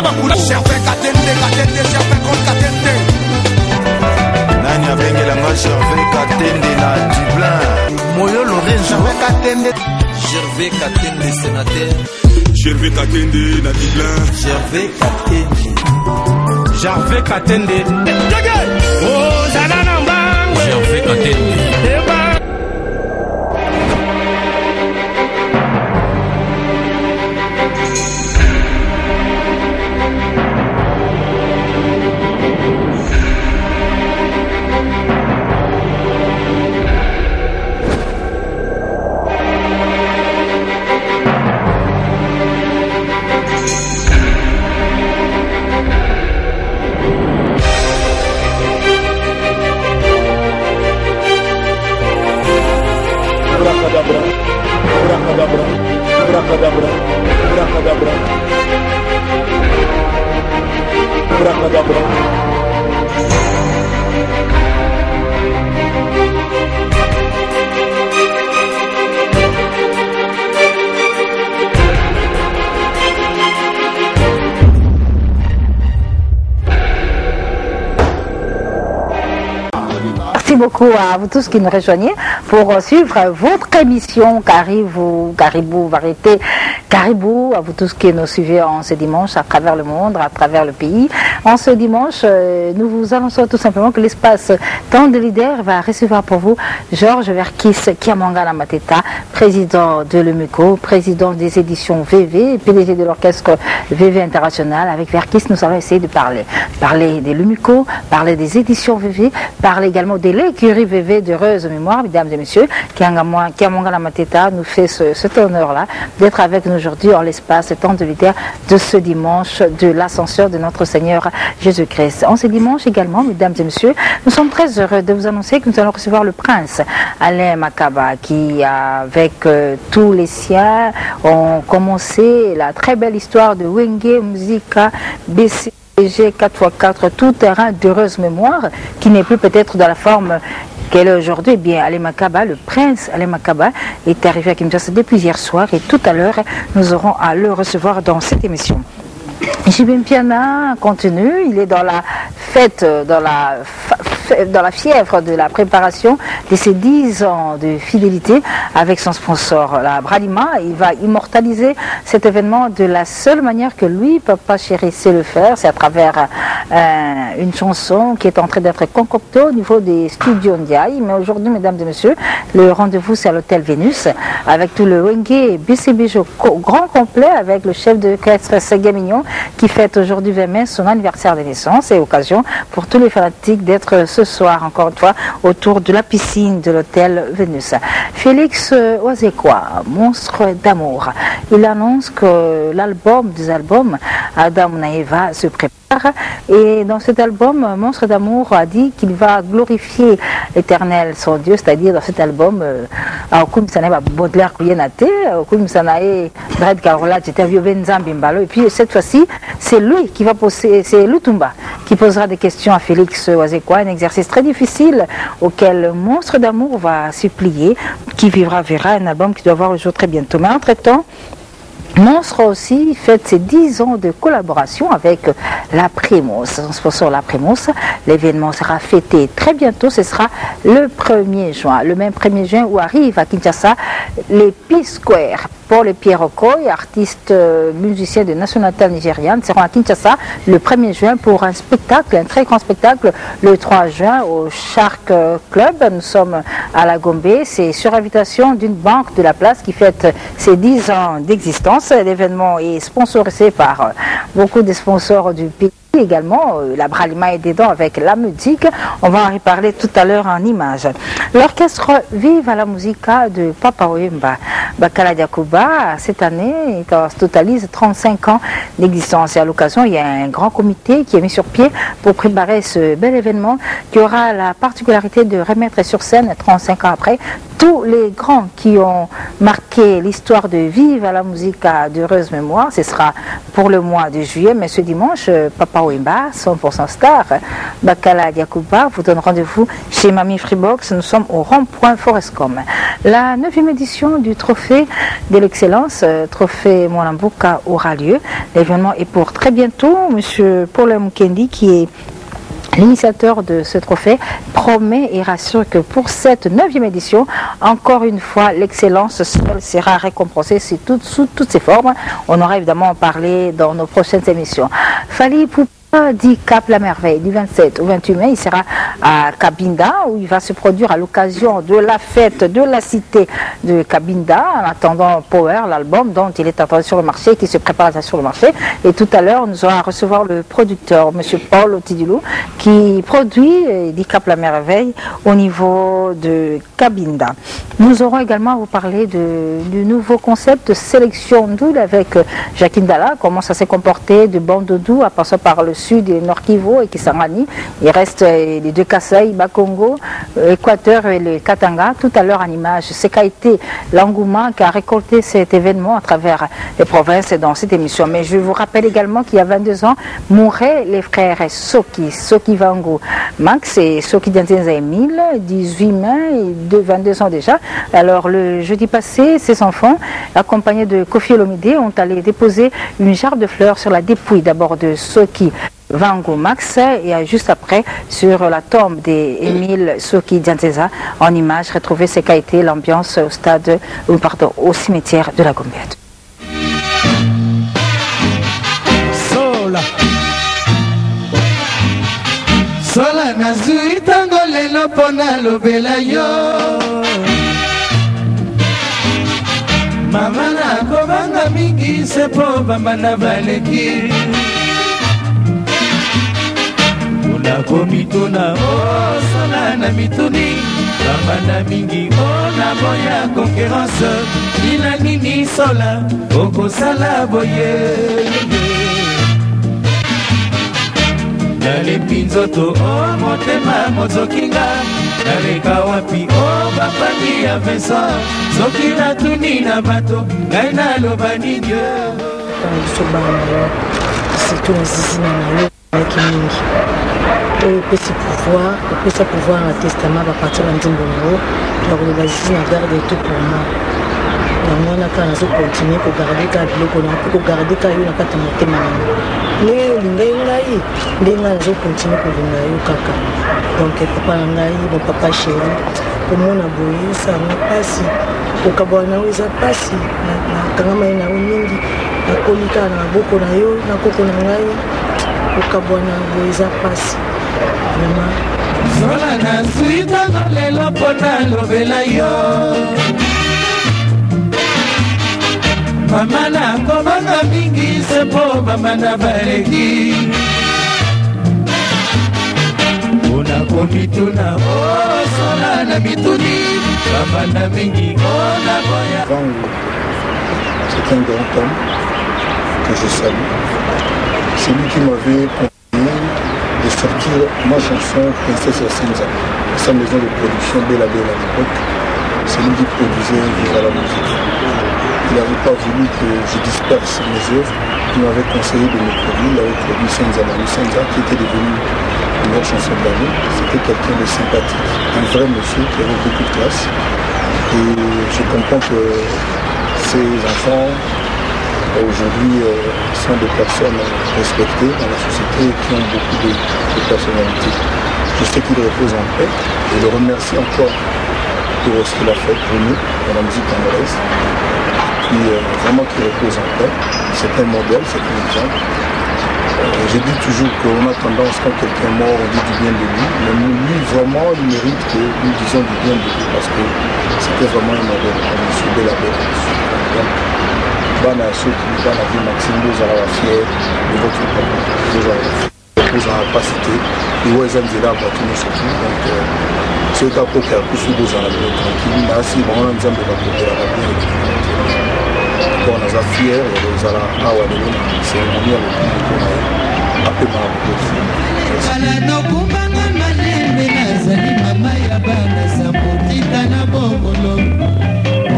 Gervais Katende, Gervais contre Katende. Nanya Bengelanga, Gervais Katende, na Dublin. Moyo Lorenzo, Gervais Katende. Gervais Katende, sénateur. Gervais Katende, na Dublin. Gervais Katende. Gervais Katende. Oh, Zananamba. Gervais Katende. Merci beaucoup à vous tous qui nous rejoignez pour suivre votre émission Caribou Variété Caribou, à vous tous qui nous suivez en ce dimanche à travers le monde, à travers le pays. En ce dimanche, nous vous annonçons tout simplement que l'espace Temps de Leader va recevoir pour vous Georges Verkis Kiamangala Mateta, président de l'UMUCO, président des éditions VV, PDG de l'orchestre VV International. Avec Verkis, nous allons essayer de parler de l'UMUCO, parler des éditions VV, parler également de l'écurie VV d'heureuse mémoire, mesdames et messieurs. Kiamangala Mateta nous fait cet honneur-là d'être avec nous aujourd'hui en l'espace Temps de Leader de ce dimanche de l'ascension de notre Seigneur Jésus-Christ. En ce dimanche également, mesdames et messieurs, nous sommes très heureux de vous annoncer que nous allons recevoir le prince Alain Makaba qui, avec tous les siens, ont commencé la très belle histoire de Wenge Musica BCG 4x4 tout terrain d'heureuse mémoire, qui n'est plus peut-être dans la forme qu'elle est aujourd'hui. Eh bien, Alain Makaba, le prince Alain Makaba, est arrivé à Kinshasa depuis hier soir et tout à l'heure, nous aurons à le recevoir dans cette émission. Jibin Piana continue, il est dans la fête, dans la fièvre de la préparation de ses 10 ans de fidélité avec son sponsor, la Bralima. Il va immortaliser cet événement de la seule manière que lui, Papa Chéri, sait le faire, c'est à travers une chanson qui est en train d'être concoctée au niveau des studios Ndiaye. Mais aujourd'hui, mesdames et messieurs, le rendez-vous c'est à l'hôtel Vénus avec tout le Wenge et BCBJ grand complet avec le chef de orchestre Ségué Mignon qui fête aujourd'hui 20 mai son anniversaire de naissance et occasion pour tous les fanatiques d'être ce soir encore une fois autour de la piscine de l'hôtel Vénus. Félix Ozekwa, Monstre d'amour, il annonce que l'album des albums Adam Naeva se prépare. Et dans cet album, Monstre d'amour a dit qu'il va glorifier l'Éternel, son Dieu, c'est-à-dire dans cet album, Baudelaire Kouyenate, Brad Karola, et puis cette fois-ci, c'est lui qui va poser, c'est Lutumba qui posera des questions à Félix Ozekwa, un exercice très difficile auquel Monstre d'amour va supplier, qui verra un album qui doit voir le jour très bientôt. Mais entre-temps, Monstre aussi fête ses 10 ans de collaboration avec la Primos, son sponsor la Primos. L'événement sera fêté très bientôt, ce sera le 1er juin. Le même 1er juin où arrive à Kinshasa les P-Square. Paul et Pierre Okoye, artistes musiciens de nationalité nigériane, seront à Kinshasa le 1er juin pour un spectacle, un très grand spectacle, le 3 juin au Shark Club. Nous sommes à la Gombe. C'est sur invitation d'une banque de la place qui fête ses 10 ans d'existence. L'événement est sponsorisé par beaucoup de sponsors du pays. Également, la Bralima est dedans avec la musique. On va en reparler tout à l'heure en images. L'orchestre Vive à la Musica de Papa Wemba Bakala Diakouba, cette année, totalise 35 ans d'existence. Et à l'occasion, il y a un grand comité qui est mis sur pied pour préparer ce bel événement qui aura la particularité de remettre sur scène, 35 ans après, tous les grands qui ont marqué l'histoire de Vive à la musique à d'heureuse mémoire. Ce sera pour le mois de juillet, mais ce dimanche, Papa Wemba, 100% star, Bakala Diakouba, vous donne rendez-vous chez Mamie Freebox. Nous sommes au rond-point Forescom. La 9e édition du trophée de l'excellence, trophée Molambuka, aura lieu. L'événement est pour très bientôt. Monsieur Paul Mukendi, qui est l'initiateur de ce trophée, promet et rassure que pour cette 9e édition, encore une fois, l'excellence sera récompensée sous toutes ses formes. On aura évidemment parlé dans nos prochaines émissions. Fali Poupa dit Cap la Merveille du 27 au 28 mai, il sera à Cabinda où il va se produire à l'occasion de la fête de la cité de Cabinda, en attendant Power, l'album dont il est attendu sur le marché, qui se prépare sur le marché. Et tout à l'heure, nous allons recevoir le producteur, monsieur Paul Otidilou, qui produit dit Cap la Merveille au niveau de Cabinda. Nous aurons également à vous parler du nouveau concept de sélection double avec Jacqueline Dalla, comment ça s'est comporté de Bandodou à passer par le sud et Nord Kivu et Kisangani. Il reste les deux Kasaï, Bakongo, Équateur et le Katanga. Tout à l'heure en image, c'est qu'a été l'engouement qui a récolté cet événement à travers les provinces dans cette émission. Mais je vous rappelle également qu'il y a 22 ans, mouraient les frères Soki Vango Max et Soki Diantenza Emile, 18 mai et 22 ans déjà. Alors le jeudi passé, ces enfants, accompagnés de Kofi Olomide, ont allé déposer une jarre de fleurs sur la dépouille d'abord de Soki Vango Max et juste après sur la tombe d'Emile Soki Dianteza. En image, retrouver ce qu'a été l'ambiance au cimetière de la Gombiette. Sola nazui tango lelo pona lobela yo Mama na kobanga mingi sepo bambana baleki Una komituna o sola na mituni Bambana mingi o na boya concurrence Ina nini sola oko sala boye Nale pinzoto o motema mozokinga Naleka wapi o bapangi ya Vincent Soki na tuni na bato Ngai na loba ni Dieu C'est tout l'insistement avec mingi oyo epesi pouvoir na testament bapartir na nzembo nango ya koloba zizi na garde et tout pour moi yango wana kaka nazokontinue kogarde kaka biloko nango mpe kogarde kaka yo na kati ya motema nango ndenge olingai ngai ndenge ngai nazokontinue kolinga yo kaka donc papa na ngai mon papa chéri komona boye esanga mpasi kokabwana na yo eza mpasi nakangama ye na yo mingi nakoli kaka na maboko na yo na koko na ngai kokabwana boye eza mpasi vraiment Sola na suita lelo pona lobela yo Mama na kobanga mingi sepo mama na baleki Una komituna o sola na mituni Mama na mingi o na boya Vango, c'est un grand homme que je salue. C'est lui qui m'avait conseillé de sortir ma chanson Princesse Senza, sa maison de production Bella Bella à l'époque. C'est lui qui produisait Vive à la musique. Il n'avait pas voulu que je disperse mes œuvres. Il m'avait conseillé de me produire. Il avait produit Senza Manu Senza qui était devenu une meilleure chanson de l'année. C'était quelqu'un de sympathique, un vrai monsieur qui avait beaucoup de classe. Et je comprends que ces enfants aujourd'hui sont des personnes respectées dans la société et qui ont beaucoup de personnalité. Je sais qu'il repose en paix et le remercie encore pour ce qu'il a fait pour nous dans la musique congolaise. Puis vraiment qu'il repose en paix. C'est un modèle, c'est un exemple. Je dis toujours qu'on a tendance, quand quelqu'un est mort, on dit du bien de lui. Mais lui, vraiment, il mérite que nous disions du bien de lui parce que c'était vraiment un modèle. On est de la belle. Bana Soki, Bana Vie Maxime, nous allons la fière de votre papa. Nous allons pas citer. Et ouais, ils ont là, nous surtout. Donc, c'est le cas pour qu'il y ait plus de choses à la vie tranquille. Mais si on a un exemple de la côté, on a bien été. On a fier, on a la awa de l'homme, c'est un ami à l'homme, on a un peu mal à ozali mama ya bana sambotika na bongolo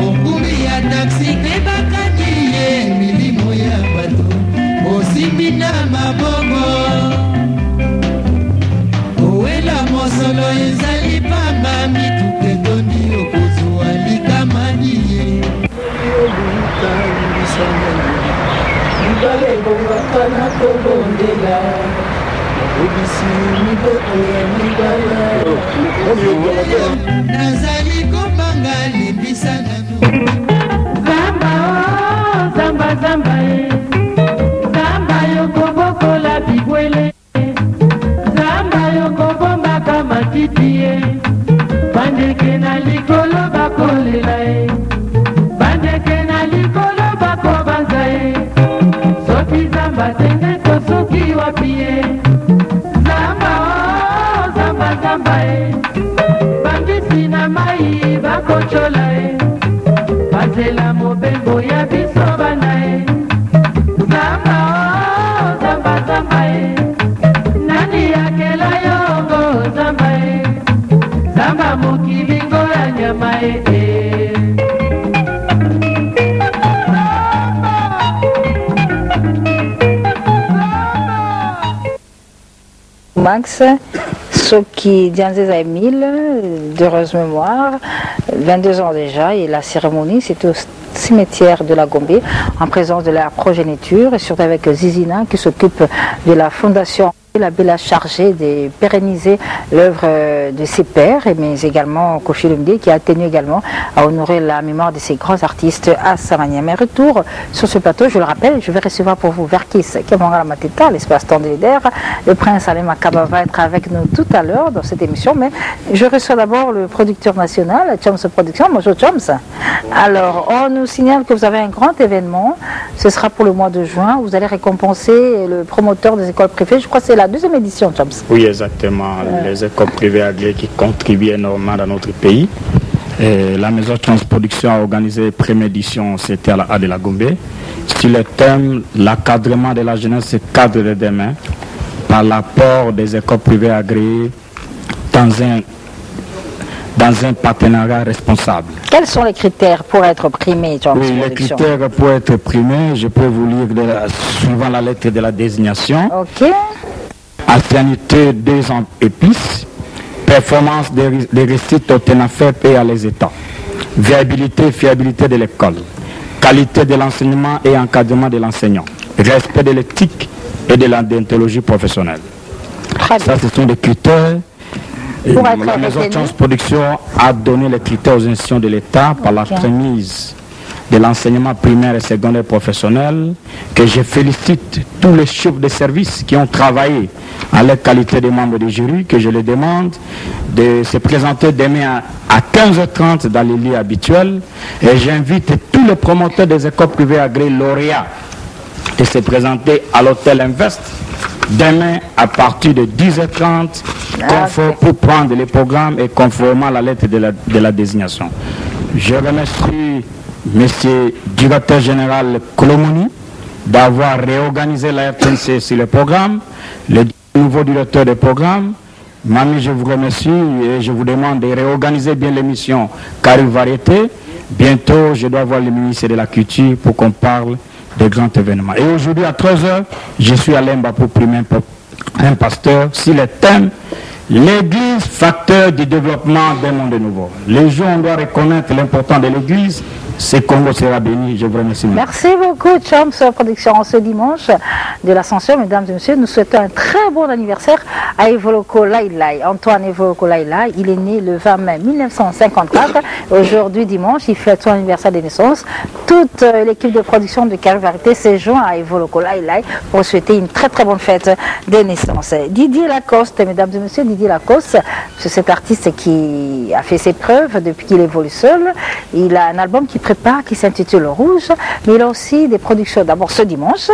okumi ya taxi ebakaki ye milimo ya bato osimbi na mabongo owela mosolo ezali pamba mituka etondi okozwa likamani ye libala ebongaka na kobondela obisi miboko ya libala nazali kobanga limbisa nano zamba zamba zamba zamba yokobokola bibwele zamba yokobombaka matiti ye bandeke na likolo bakolela ye bandeke na likolo bakobanza ye soki zamba tenge to soki wapi ye zamba zamba zamba ye bangisi na mai bakocola ye bazela mobembo ya biso bana ye zamba zamba zamba ye nani yakela yongo zamba ye zamba mokilingo ya nyama ye Max, Soki Dianzeza Emile, d'heureuse mémoire, 22 ans déjà, et la cérémonie c'est au cimetière de la Gombe, en présence de la progéniture, et surtout avec Zizina qui s'occupe de la fondation. La Bella chargée de pérenniser l'œuvre de ses pères, mais également Kofi Lumde qui a tenu également à honorer la mémoire de ces grands artistes à sa manière. Mais retour sur ce plateau, je le rappelle, je vais recevoir pour vous Verkis Kemangala Mateta, l'espace temps de leader. Le prince Alem Akaba va être avec nous tout à l'heure dans cette émission, mais je reçois d'abord le producteur national, Choms Production. Bonjour Choms. Alors, on nous signale que vous avez un grand événement, ce sera pour le mois de juin, vous allez récompenser le promoteur des écoles privées, je crois que c'est la deuxième édition, Choms. Oui, exactement. Les écoles privées agréées qui contribuent énormément dans notre pays. Et la maison Choms Production a organisé la première édition, c'était à la A de la Gombe. Sur le thème, l'encadrement de la jeunesse, cadre de demain, par l'apport des écoles privées agréées dans un partenariat responsable. Quels sont les critères pour être primé, Choms Oui, les critères pour être primé, je peux vous lire suivant la lettre de la désignation. Ok. Ancienneté 2 ans et plus, performance des récits au TENAFEP et à les États, viabilité et fiabilité de l'école, qualité de l'enseignement et encadrement de l'enseignant, respect de l'éthique et de la déontologie professionnelle. Ça, ce sont des critères. La maison Choms Production a donné les critères aux institutions de l'État par la remise de l'enseignement primaire et secondaire professionnel, que je félicite tous les chefs de service qui ont travaillé à la qualité des membres du jury, que je les demande de se présenter demain à 15h30 dans les lieux habituels, et j'invite tous les promoteurs des écoles privées agréées lauréats de se présenter à l'hôtel Invest demain à partir de 10h30 pour prendre les programmes et conformément à la lettre de la désignation. Je remercie Monsieur directeur général Colomoni d'avoir réorganisé la RTNC sur le programme, le nouveau directeur des programmes. Mami, je vous remercie et je vous demande de réorganiser bien l'émission Carré Variété. Bientôt, je dois voir le ministre de la Culture pour qu'on parle des grands événements. Et aujourd'hui, à 13h, je suis à Lemba pour primer un pasteur sur le thème l'Église, facteur du développement d'un monde nouveau. Les gens, on doit reconnaître l'importance de l'Église. Ce Congo sera béni. Je vous remercie. Merci beaucoup, Choms Production. Ce dimanche de l'Ascension, mesdames et messieurs, nous souhaitons un très bon anniversaire à Evoloko Lailai. Antoine Evoloko Lailai, il est né le 20 mai 1954. Aujourd'hui, dimanche, il fête son anniversaire de naissance. Toute l'équipe de production de Carré Variété s'est joint à Evoloko Lailai pour souhaiter une très très bonne fête de naissance. Didier Lacoste, mesdames et messieurs, Didier Lacoste, c'est cet artiste qui a fait ses preuves depuis qu'il évolue seul. Il a un album qui qui s'intitule Rouge, mais il a aussi des productions d'abord ce dimanche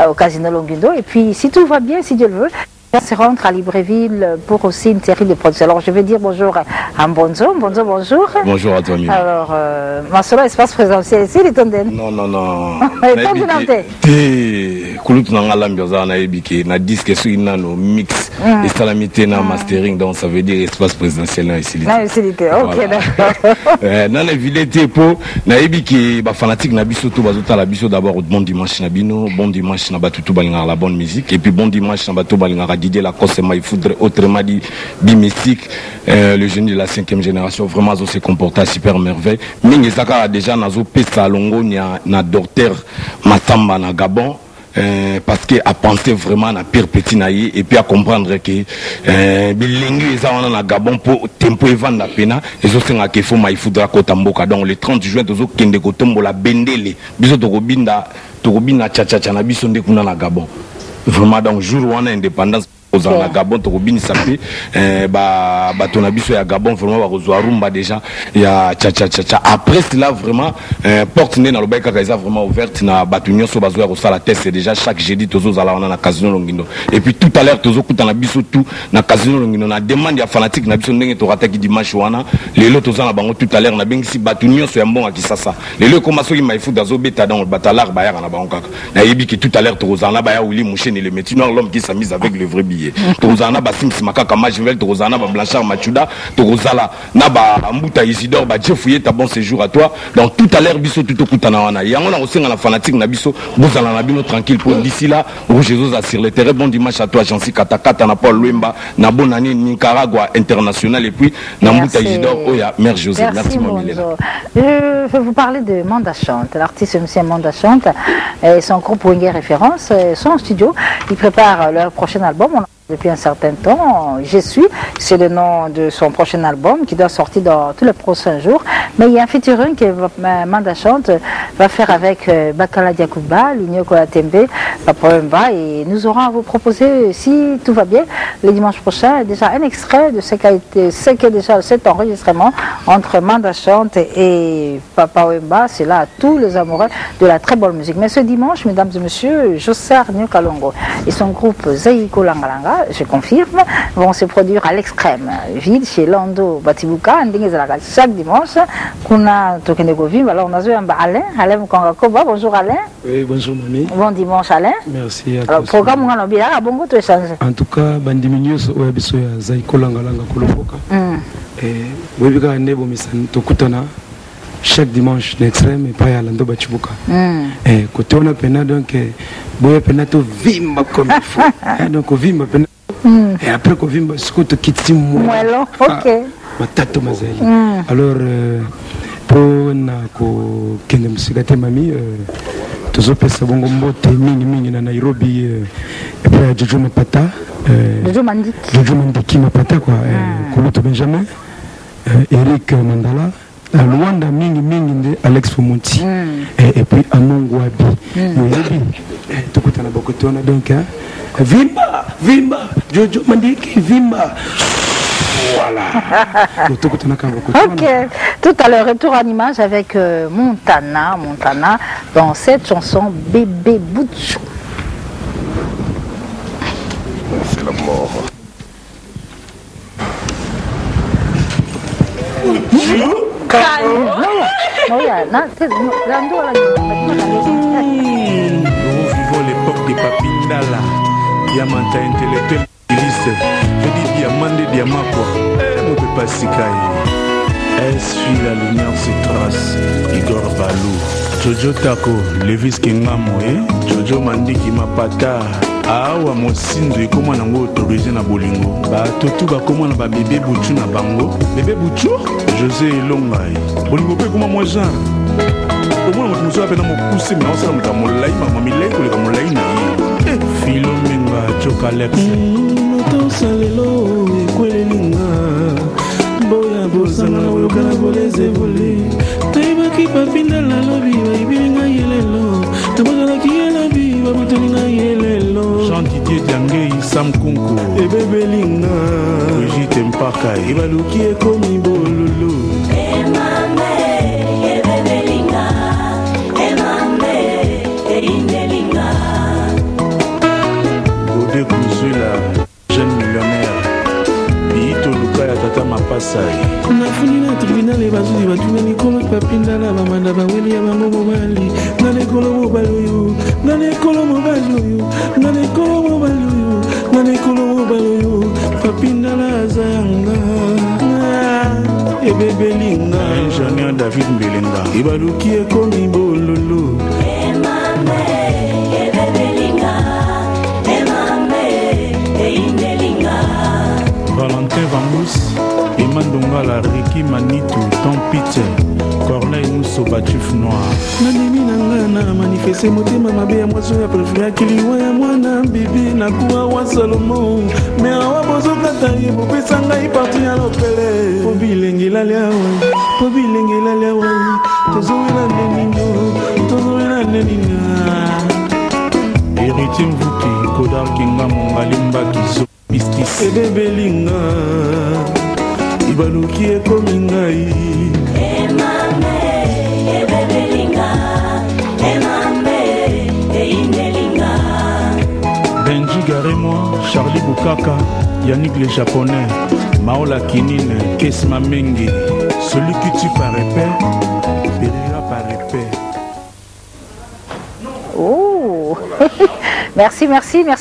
au Casino Longuindo, et puis si tout va bien, si Dieu le veut, il va se rendre à Libreville pour aussi une série de productions. Alors je vais dire bonjour à Mbonzo. Mbonzo, bonjour. Bonjour à toi, Mimi. Alors, ma solo espace présentiel ici, il est tombé. Non. kulutu na ngalambi oza na ebiki na disque so inano mix et salamité na mastering donc ça veut dire espace présidentiel na ici. Na ici OK d'accord. Na na vilete po na ebiki ba fanatique na biso to bazota la biso d'abord bon dimanche na bino, bon dimanche na batutu balinga la bonne musique et puis bon dimanche na batu balinga Didier Lacoste il faudrait autrement dit bimistique le génie de la 5e génération vraiment zo se comporta super merveille. Mingi zaka déjà nazo pesa longo na docteur Matamba na Gabon parce que à penser vraiment na pire petit naïe et puis à comprendre que bilingue eza wana na Gabon pour tempo evanda pena ezo senga ke fo mai faudra ko tamboka donc le 30 juin tozo kende ko tombola bendele biso to kobinda cha na biso nde kuna na Gabon vraiment donc jour wana indépendance na Gabon to kobini sapé ba tona biso ya Gabon vraiment ba kozwa rumba déjà ya cha après cela vraiment porte né na lobeka kaza vraiment ouverte na batunyo so bazo ya kosala test c'est déjà chaque jeudi tozo zala wana na Casino Longindo et puis tout à l'heure tozo kuta na biso tout na Casino Longindo na demande ya fanatique na biso ndenge to rataki dimanche wana lelo tozo na bango tout à l'heure na bengisi batunyo so ya mbonga kisasa lelo koma soki maifu dazo beta dans le batalar ba ya na bango kaka na yebi ki tout à l'heure tozo na ba ya Willy Mouchene le métier noir l'homme qui s'amuse avec le vrai billet tozana ba Sims Makaka Majivel tozana ba Blanchard Machuda tozala na ba Mbuta Isidore ba Jefouye ta bon séjour à toi donc tout à l'heure biso tout okutana wana yango na osenga na fanatique na biso bozala na bino tranquille pour d'ici là Rouge Zoza sur le terrain bon dimanche à toi Jansi Katakata na Paul Luemba na Bonani Nicaragua international et puis na Mbuta Isidore Oya Mère José merci mon Milela. Je vais vous parler de Manda Chante, l'artiste monsieur Manda Chante et son groupe Wenge Référence sont en studio, ils préparent leur prochain album. Depuis un certain temps, Je suis, c'est le nom de son prochain album qui doit sortir dans tous les prochains jours. Mais il y a un featuring que Manda Chante va faire avec Bakala Diakouba, Ligno Kolatembe, Papoemba, et nous aurons à vous proposer, si tout va bien, le dimanche prochain, déjà un extrait de ce qu'est déjà cet enregistrement entre Manda Chante et Papoemba. C'est là à tous les amoureux de la très bonne musique. Mais ce dimanche, mesdames et messieurs, Josar Nyokalongo et son groupe Zaiko Langalanga, je confirme, vont se produire à l'extrême. Ville chez Lando Batibuka, chaque dimanche. Kuna Tokenegovim, alors on a un Alain Mkongakoba. Bonjour Alain. Oui, bonjour Mami. Bon dimanche Alain. Merci. Alors, programme on a bien, bon goût de échanger. En tout cas, Bandiminius, ou Abisso, Zaiko Langalanga Koloboka. Et Webika Nebo Misan Tokutana. Chaque dimanche l'extrême et pas à Lando Batibuka. Et côté on a pena donc boya pena to vimba comme il faut. Donc vimba pena. Et après qu'on vimba scoto kitimo. Voilà, OK. Matato mazeli. Alors pour na ko kende musigate mami tozo pesa bongo mbote mingi na Nairobi et puis Jojo Mapata Jojo Mandiki Mapata quoi Koloto Benjamin Eric Mandala Luanda mingi de Alex Fomonti et puis Amongo Abi tukutana bokotona donc Vimba Jojo Mandiki Vimba voilà. Ok, tout à l'heure, retour en image avec Montana dans cette chanson Bébé Boutchou. C'est la mort. Nous vivons l'époque des Papindala, diamanta intellectuel, illicite, je dis diamant de diamant quoi, on ne peut pas s'y cailler. Essuie la lumière se trace, Igor Balou, Jojo Tako, Levis Kengamoe, Jojo Mandiki Mapata. Awa mosinzo ekoma nango autorisé na bolingo bato tu bakoma na ba bébé Bouchou na bango bébé Bouchou José Elongai bolingo pe koma moi genre omona moto moso apena mokuse mais osala moto molai mama milai koleka molai na ye Philomenga Chokalex motosalelo ekwelelinga boya bosanga na boyoka na boleze vole toyebaki papindala lobi bayibilinga yelelo tabozalaki yelabi babotolinga yelelo Jean Didier Diangé Sam Kunko ebebelinga Brigitte Mpaka ebaluki ekomi bololo emame ebebelinga emame erindelinga Godé Kouzoula jeune millionnaire Bito Luka ya tata Mapasai nafuni na tribunal ebazuli batuna likolo papindala bamanda baweli ya bango mobali na lekolo mobali oyo Nanekolo mobali oyo, nanekolo mobali oyo, papinda la zanga. Ebebelinga, ingénieur David Mbelenga, Ibaluki ekomi bololo. Emame, ebebelinga, emame, eindelinga. Valentin Vambous, Emandonga la Riki Manitou, Tom Peter, Corneille Mousso Batif Noir. Nanimi nanga na manifeste motema mabe ya mwaso ya préféré kiliwa ya mwana bibi na kuwa wa Salomon. Mais awa bozo kata ye bopesa ngai parti ya lopele. Po bilenge la lewa, tozowela neninga. Héritier Mvuki, Kodar Kinga Mongalimba Kizo, Mistis. Ebebelinga, Ibaluki ekomi ngai. Emame, ebebelinga, emame, eindelinga. Benji Garé-moi, Charlie Bukaka, Yannick le Japonais, Maola Kinine, Kesma Mengi, celui qui tue par épée, périra par épée. Oh. Merci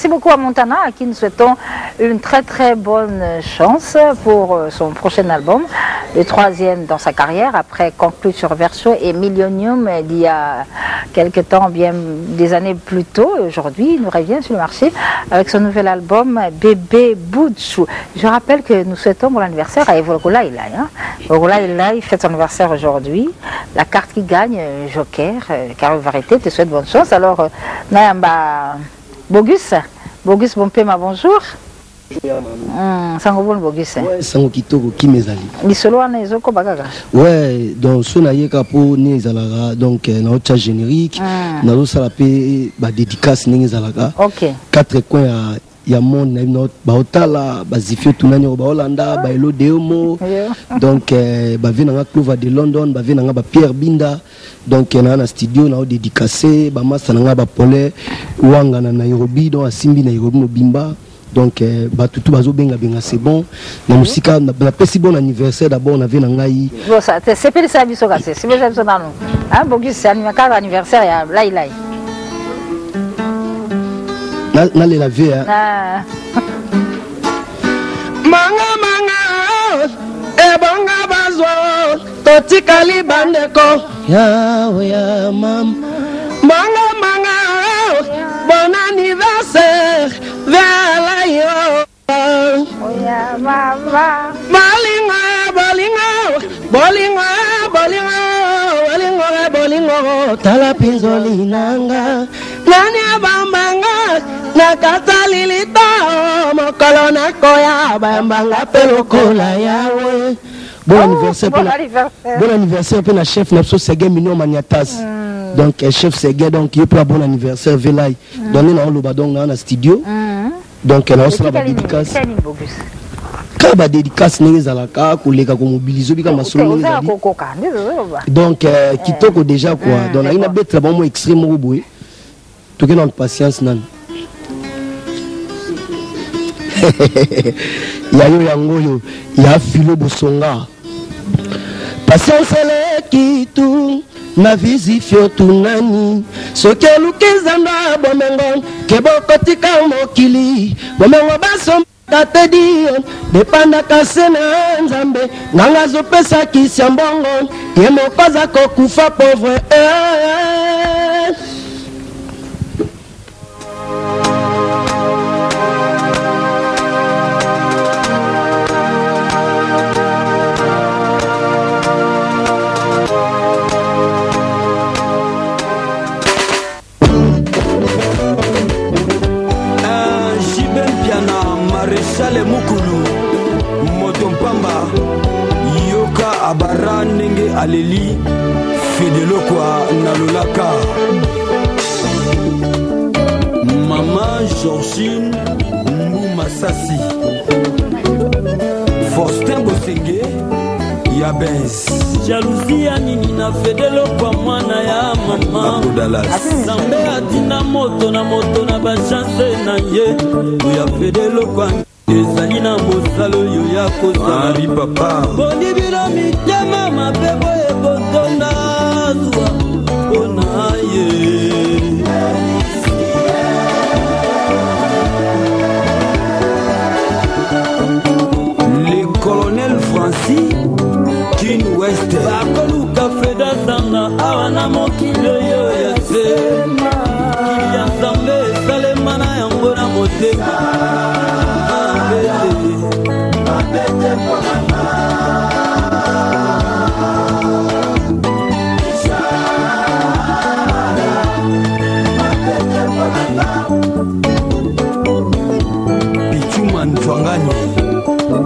beaucoup à Montana, à qui nous souhaitons une très bonne chance pour son prochain album, le 3e dans sa carrière, après Conclu sur Verso et Millennium d'il y a quelques temps, bien des années plus tôt. Aujourd'hui, il nous revient sur le marché avec son nouvel album Bébé Boutchou. Je rappelle que nous souhaitons bon anniversaire à Evolokola Ilai. Evolokola Ilai fête son anniversaire aujourd'hui. La carte qui gagne, Joker, Carole Varieté, te souhaite bonne chance. Alors, Nayamba Bogus Bompema, bonjour. Sango bon Bogus. Ouais, sango kitoko ki mezali. Lisolo wana ezoko bagaga. Ouais, donc so na yeka po ni ezalaka donc na ocha générique, na lo sala pe ba dédicace ni ezalaka. OK. 4 coins ya monde na not ba otala ba zifio tunani ba Hollanda ba elo deomo. Donc ba vina nga Clover de London, ba vina nga ba Pierre Binda. Donc na studio na dédicacé ba masa nga ba Pole wanga na Nairobi donc asimbi na Nairobi no bimba. Donc tout bazo benga c'est bon na musika na pesi bon anniversaire d'abord na vena ngai bon ça c'est pele ça biso ka c'est bien ça nanu hein Bogus c'est anniversaire ya Lailai na le laver manga e bonga bazo totikali bandeko ya mam manga bon anniversaire vers yo oya mama bolingo tala pinzoli nanga nani abambanga nakata lilita mokolo nakoya bambanga pelokola yawe bon anniversaire pour la chef Napso Segé Mignon Magnatas. Donc chef Segé donc il peut bon anniversaire Velay. Donné dans le badon dans la studio. Donc elle a aussi la dédicace. Quand la dédicace n'est pas là, collègue ko mobiliser bika masolo donc kitoko déjà quoi. Donc il y a bête bon extrêmement boy. Tout que notre patience nan. Ya yo yango yo ya filo bosonga. Patience le kitu na vizifio tunani soke lukizanda bomengo keboko tika mokili bomengo baso katedi depanda kasena nzambe nanga zopesa kisya mbongo ye mokoza kokufa pauvre Maréchal Mukulu Motompamba Yoka Abara Nenge Aleli Fidelo kwa Nalolaka Maman Georgine Mou Massassi Faustin Bosenge Yabens Jalousie ya nini na Fidelo kwa mwana ya mama Sambe atina moto na bachance na ye Uya Fidelo kwa ezali na mosalo yo ya kosala papa bondibira mitema mapebo ebotonda zuwa ona ye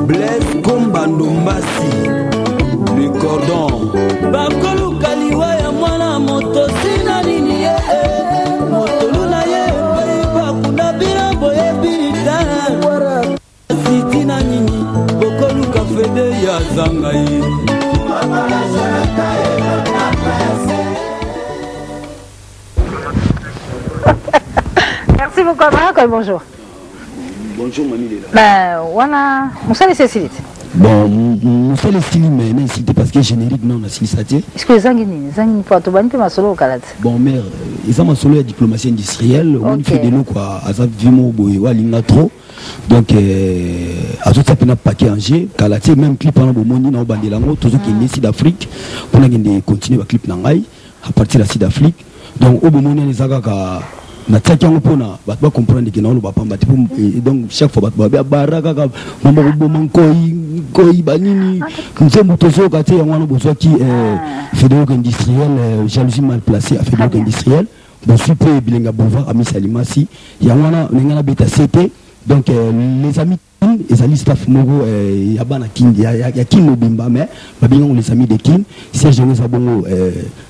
Blaise Kombando Mbasi, le cordon. Bakolu kaliwa ya mwana moto sina nini ye moto luna ye bakunda bila boye bilita sitina nini bokolu kafede ya zanga ye. Merci beaucoup, Abarankoy, bonjour. Bonjour, Mami Lela. Ben, voilà, Moussa Cécile. Bon, Moussa Cécile, mais c'était parce que générique, non, on a signé ça. Est-ce que Zangini, pour tout banni, ma solo au Canada? Bon, mère, ils ont solo la diplomatie industrielle, on fait de l'eau, quoi, à ça, vimo, boyewa, linga trop. Donc, à tout ça, on a paquet en G, Kalaté, même clip en Bomoni, dans Bandelango, tout ce qui est Sud d'Afrique, pour continuer à clip Nangai, à partir de la Sud d'Afrique. Donc, au Bomoni, les Agaka. Na tsakiango pona bato ba comprendre que na lo ba pamba donc chaque fois bato ba baraka ka mama ko bomankoi banini nzembo tozo ka te ngwana bozwa ki fédéral industriel jalousie mal placée à fédéral industriel bon super bilenga boulevard ami salimasi ya ngwana ngana beta CP donc les amis les amis staff mogo ya bana king ya king mobimba mais babinga les amis de king siège de bongo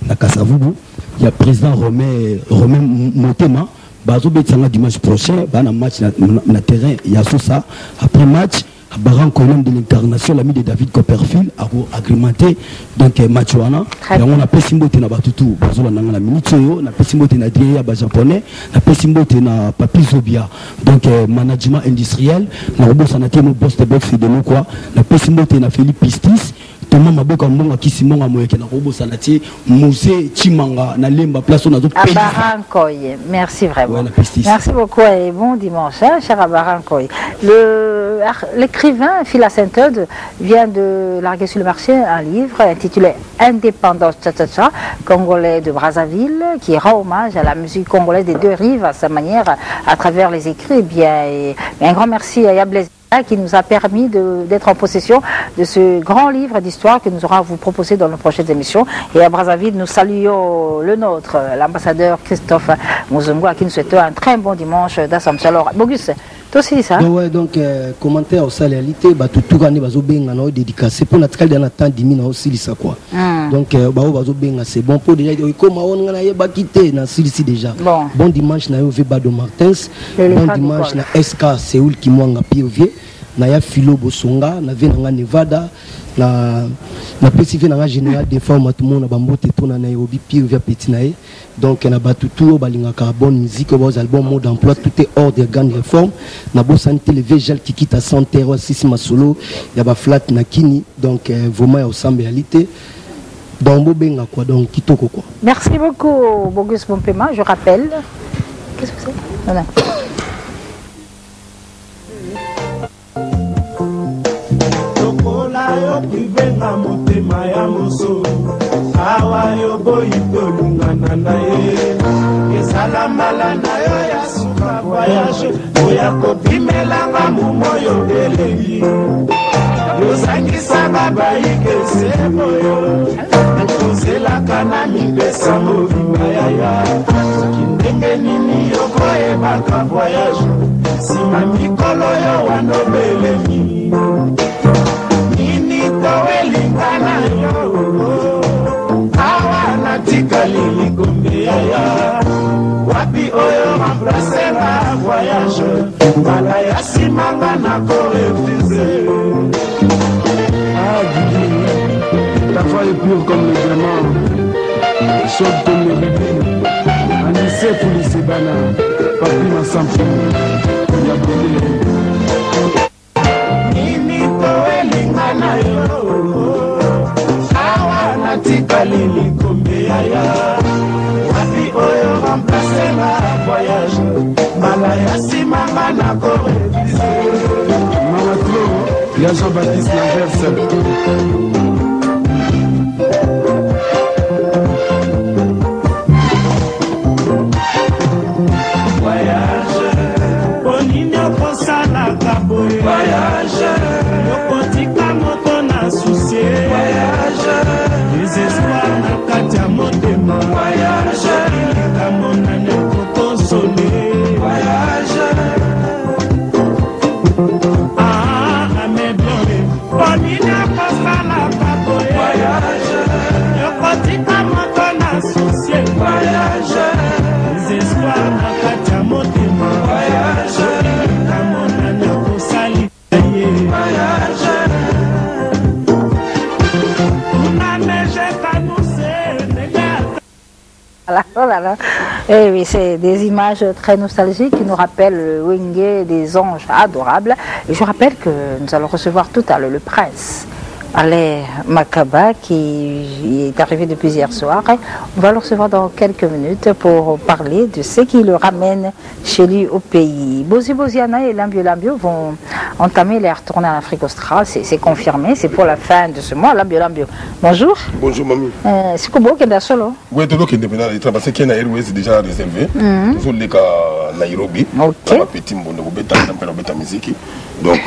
na Kasavubu. Il y a le président Romain Motema. Bazo Betsanga dimanche prochain. Bana match na terrain. Il y a ça. Après match, Baran Colombe de l'incarnation, l'ami de David Copperfield, a agrémenté. Donc match wana. On a Pessimbote na Batutu. Bazo la nanga la minute yo. Na Pessimbote na Adrien ba japonais. Na Pessimbote na Papi Zobia. Donc management industriel. Na Robo Sanate mo boss de box de nous quoi. Na Pessimbote na Philippe Pistis. Thomas Maboka Mbonga Kisimonga Moyeke na Robo Sanatier Moussé Chimanga na Lemba place on a d'autres pays. Abarankoy, merci vraiment. Ouais, merci beaucoup et bon dimanche, hein, cher Abarankoy. L'écrivain Phila Saint-Eude vient de larguer sur le marché un livre intitulé Indépendance Tcha-Tcha-Tcha, congolais de Brazzaville, qui rend hommage à la musique congolaise des deux rives à sa manière à travers les écrits. Et un grand merci à Yablez qui nous a permis d'être en possession de ce grand livre d'histoire que nous aurons à vous proposer dans nos prochaines émissions. Et à Brazzaville, nous saluons le nôtre, l'ambassadeur Christophe Mouzungu, à qui nous souhaitons un très bon dimanche d'Assomption. Alors, Bogus, toi aussi, ça? Ouais, donc, commentaire au salarialité, tout gagné, bazo benga na dédicacé pour notre calde na temps dimi na aussi ça quoi. Donc, bazo benga c'est bon pour déjà comme on a yeba quitté na silisi déjà. Bon dimanche na yo Vebado Martins, bon dimanche na SK Séoul qui mwanga Piovier. Na ya Philo Bosonga, na Venanga Nevada, na PCV na général des formes tout le monde na bambote to na Nairobi Pierre via petit nae. Donc na batutu balinga carbone musique vos albums mode d'emploi tout est hors de grande réforme. Na bossani télévé gel qui quitte à 100 terre sisi masolo, ya ba flat na kini donc vraiment au sans réalité. Donc bobenga quoi donc kitoko quoi. Merci beaucoup Bogus Bompema, je rappelle. Qu'est-ce que c'est? Voilà. Kivenga motema ya moso awa yo boyi tolungana na ye ezala mbala na yo ya suka voyage oya kobimelanga mumoyo elengi yozangisanga bayikesebo yo ozelaka na mipesa mobimba yaya kindenge nini yokoyebaka voyage nsima mikolo yo wanobelemi Welingana yo awa natikali likombe ya wapi oyo remplacer la voyage bala ya simanga na correfuse. Ah Guigui, ta foi est pure comme le diamant, chaude comme le rubis, Anissé pour les Sebana, Papi Massampi, Yabele. Tikali kombe ya wapi oyo remplacer la voyage mala ya simanga na correfuse. Mama Clo, ya Jean-Baptiste Lanverse. Voyage, bonino Voilà. Et oui, c'est des images très nostalgiques qui nous rappellent le Wenge des anges adorables. Et je rappelle que nous allons recevoir tout à l'heure le prince Alain Makaba qui est arrivé depuis hier soir. On va le recevoir dans quelques minutes pour parler de ce qui le ramène chez lui au pays. Bozi Boziana et Lambio Lambio vont entamer leur tournée en Afrique australe. C'est confirmé, c'est pour la fin de ce mois. Lambio Lambio, bonjour. Bonjour mamie. C'est comment qui est solo? Oui, tout le monde qui est indépendant. Parce que Airways est déjà réservé. Toujours les cas Nairobi. Ok. Petit monde de musique. Donc,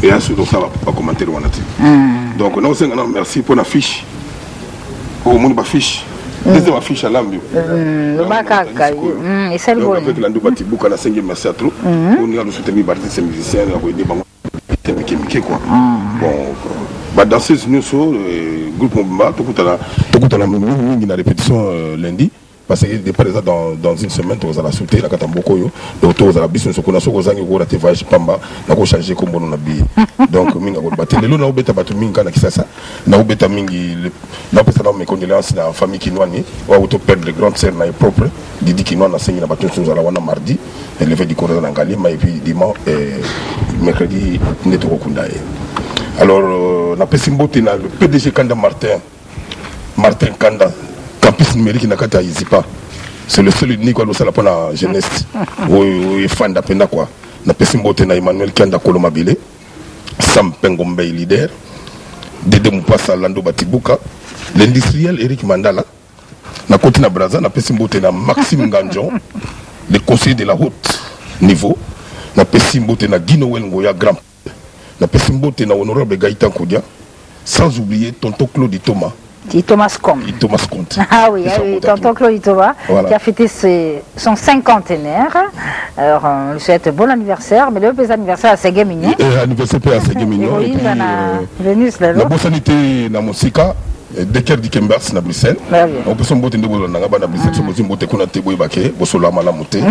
et à ce donc ça va pas commenter le wanati. Donc nous avons merci pour la fiche. Au monde ba fiche. Deuxième affiche à l'ambio. Le bakaka. Et c'est le bon. Avec l'ando batibuka na 5e merci à trop. On a le soutenir artistes musiciens à aider bango quoi. Bon bah danseuse nous sur groupe Mbamba tout à la mingi na répétition lundi. Parce que par exemple dans une semaine tu vas la sauter la katamboko yo donc tu vas la business ko na soko zangi ko rate voyage pamba na ko changer ko mbono na bi donc minga ko batele lo na obeta batu minga na kisasa na obeta mingi na pesa na mes condoléances na famille kinwani wa auto perdre les grandes sœurs na propre Didi kinwani na sengi na batu nzala wana mardi et levé du corps na Ngalima et puis dimanche mercredi neto ko kundaye alors na pesimbote na le PDG Kanda Martin Kanda campus numérique na kata Izipa. C'est le seul unique à l'osala pour la jeunesse. Oui, fan d'apenda quoi. Na pesimbote na Emmanuel Kanda Kolomabile, Sam Pengombe leader, Dede Mupasa Lando Batibuka, l'industriel Eric Mandala, na côté na Braza na pesimbote na Maxime Ganjon, le conseiller de la haute niveau, na pesimbote na Guino Ngoya Grand, na pesimbote na honorable Gaïtan Koudia, sans oublier tonton Claude Thomas. Thomas Comte. Ah oui, tonton Claude Thomas, voilà. Qui a fêté son cinquantenaire. Alors, on lui souhaite bon anniversaire, mais le plus anniversaire à Ségué Mignon. Anniversaire à Ségué Mignon. Et puis, Vénus, là. La bonne sanité dans mon Sika, Decker di Kembers na Bruxelles. On peut s'emboter de Bolo Nanga na Bruxelles, on peut s'emboter qu'on a téboy baké, Bosola Malamoté,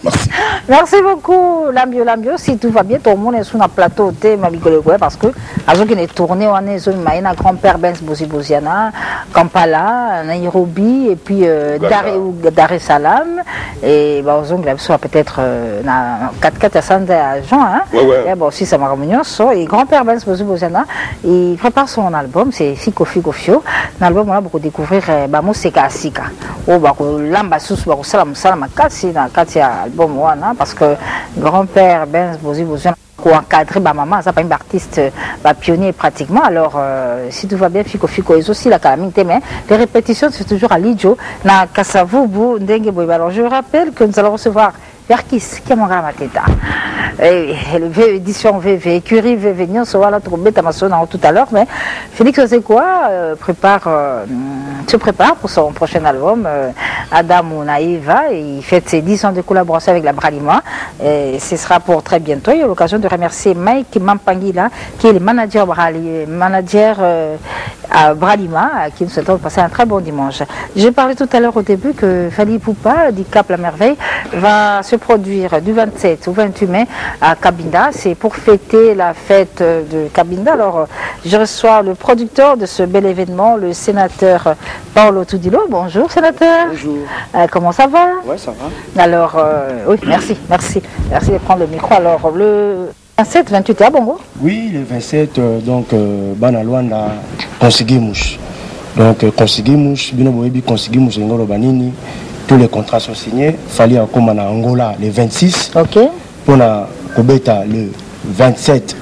Merci. Merci beaucoup, Lambio. Si tout va bien, tout le monde est sur un plateau de Mabigologoué parce que, à ce qu'il est tourné, on est sur une grand-père Benz Boziana, Kampala, Nairobi, et puis Dar es Salaam. Et bon, on a peut-être 4 à 100 agents. Hein. Et bon, si ça m'a remis, et grand-père Benz Boziana, il prépare son album, c'est Fiko. L'album, on a beaucoup découvrir Moseka Asika. Oh, Lamba Sous, Salam Katsi, album parce que grand-père Benz Boziana encadré maman, ça pas une artiste pionnier pratiquement. Alors si tout va bien, Fiko est aussi la calamité, mais les répétitions c'est toujours à l'idjo na Kasavubu Ndenge Boy. Alors je rappelle que nous allons recevoir Verkis qui est mon grand mateta. Édition VV, Curie VV, nous sommes là pour mettre ma sonne tout à l'heure, mais Félix c'est quoi se prépare pour son prochain album, Adam Naïva, il fête ses 10 ans de collaboration avec la Bralima, et ce sera pour très bientôt. Il y a l'occasion de remercier Mike Mampangila, qui est le manager à Bralima, à qui nous souhaitons passer un très bon dimanche. J'ai parlé tout à l'heure au début que Fali Poupa, du Cap La Merveille, va se produire du 27 au 28 mai à Cabinda. C'est pour fêter la fête de Cabinda. Alors, je reçois le producteur de ce bel événement, le sénateur Paolo Tudilo. Bonjour, sénateur. Bonjour. Comment ça va? Oui, ça va. Alors, oui, merci de prendre le micro. Alors, le 27, 28, à Bongo? Oui, le 27, donc, Banalwanda, Konsigimouche. Donc, Konsigimouche, Binoboebi, Konsigimouche, Ngolo Banini. Tous les contrats sont signés. Fali en Komana Angola le 26. Ok. Pour la Kobeta le 27.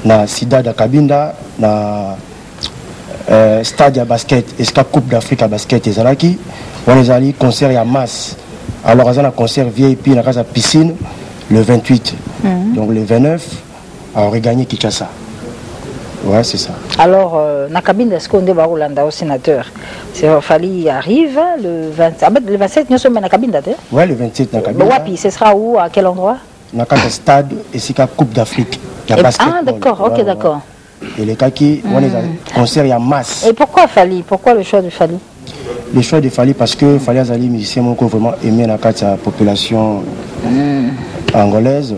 Na Sida da Cabinda, na Stade à basket, Escape Coupe d'Afrique à basket et Zalaki. On les a dit concert à masse. Alors, on a un concert VIP dans la piscine le 28. Donc, le 29, on aurait gagné Kinshasa. Ouais, c'est ça. Alors, Nakabine, est-ce qu'on est au sénateur? Fali arrive le 27. Le 27, nous sommes à Nakabine, d'accord? Ouais, le 27 Nakabine. Le Wapi, ce sera où? À quel endroit? Nakata Stade et Sika Coupe d'Afrique. Ah, d'accord, ok, d'accord. Et les Kaki, on est concert, il y a masse. Et pourquoi Fali? Pourquoi le choix de Fali? le choix de Fali parce que Fali Azali musicien qui vraiment aimé la population angolaise.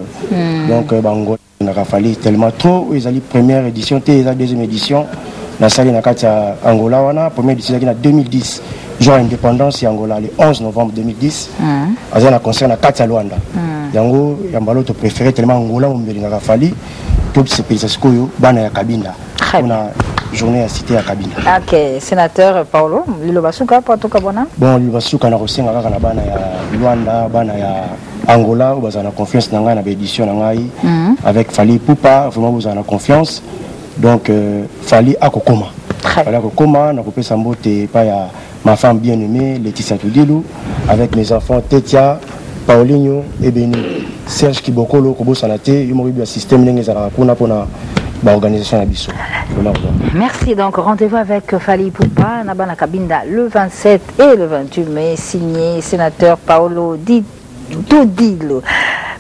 Donc Angola n'a fallu tellement trop. Ils allaient première édition, la deuxième édition. La salle n'a Angola wana première édition en 2010. Jour indépendance Angola le 11 novembre 2010. Azana a concert na Katia Luanda. Yango yambalo to préféré tellement Angola on n'a fallu tout ce pays Skoyo bana ya Kabinda. On a journée à cité à Kabinda. OK, sénateur Paulo, Lilo Basuka pour tout Kabona. Bon, Lilo Basuka na rosenga kaka bana ya Luanda, bana ya Angola, vous avez confiance dans la édition avec Fali Poupa, vraiment vous avez confiance. Donc Fali Akokoma. Fali Akokoma, na kopé sambote pa ya ma femme bien-aimée Laetitia Tudilou avec mes enfants Tetia, Paulinho et Beni. Serge Kibokolo Kobo Sanate, yomoribi système n'engezara kuna pona l'organisation Abisso. Merci. Donc rendez-vous avec Fali Poupa, Nabana Kabinda le 27 et le 28 mai, signé sénateur Paolo Tudilou.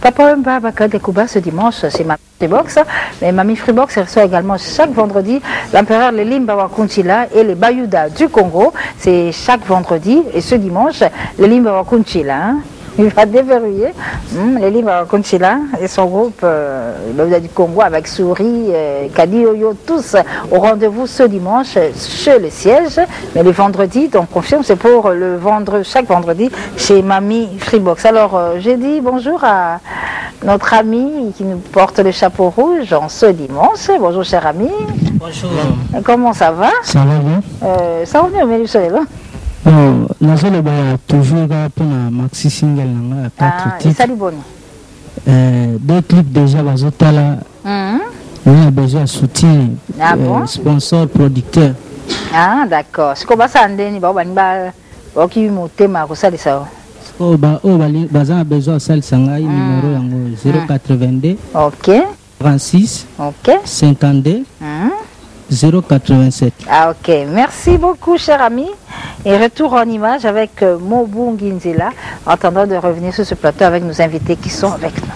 Papa Mbaba Dekouba ce dimanche, c'est Mamie Freebox. Mais Mamie Freebox reçoit également chaque vendredi l'empereur Lelimba Wakunchila et les Bayouda du Congo. C'est chaque vendredi et ce dimanche, Lelimba Wakunchila. Il va déverrouiller Lelimba Wakunchila et son groupe Bayouda du Congo avec Souris, Kadi Oyo, tous au rendez-vous ce dimanche chez le siège. Mais le vendredi, donc confirme, c'est pour chaque vendredi chez Mamie Freebox. Alors j'ai dit bonjour à notre ami qui nous porte le chapeau rouge en ce dimanche. Bonjour cher ami. Bonjour. Comment ça va? Ça va bien. Ça va bien, mais le soleil là. Non, Nazole toujours pour la maxi single à 4 titres. Salut bonne. Deux clips déjà bazotala. On a besoin de soutien. Sponsor, producteur. Ah d'accord. Ce qu'on va s'endéni ba qui motema ko ça ça. Baza besoin de salle sangai numéro 082. OK. 36. OK. 52. 087. Ah ok, merci beaucoup cher ami. Et retour en image avec Mobu Nginzila, en attendant de revenir sur ce plateau avec nos invités qui sont avec nous.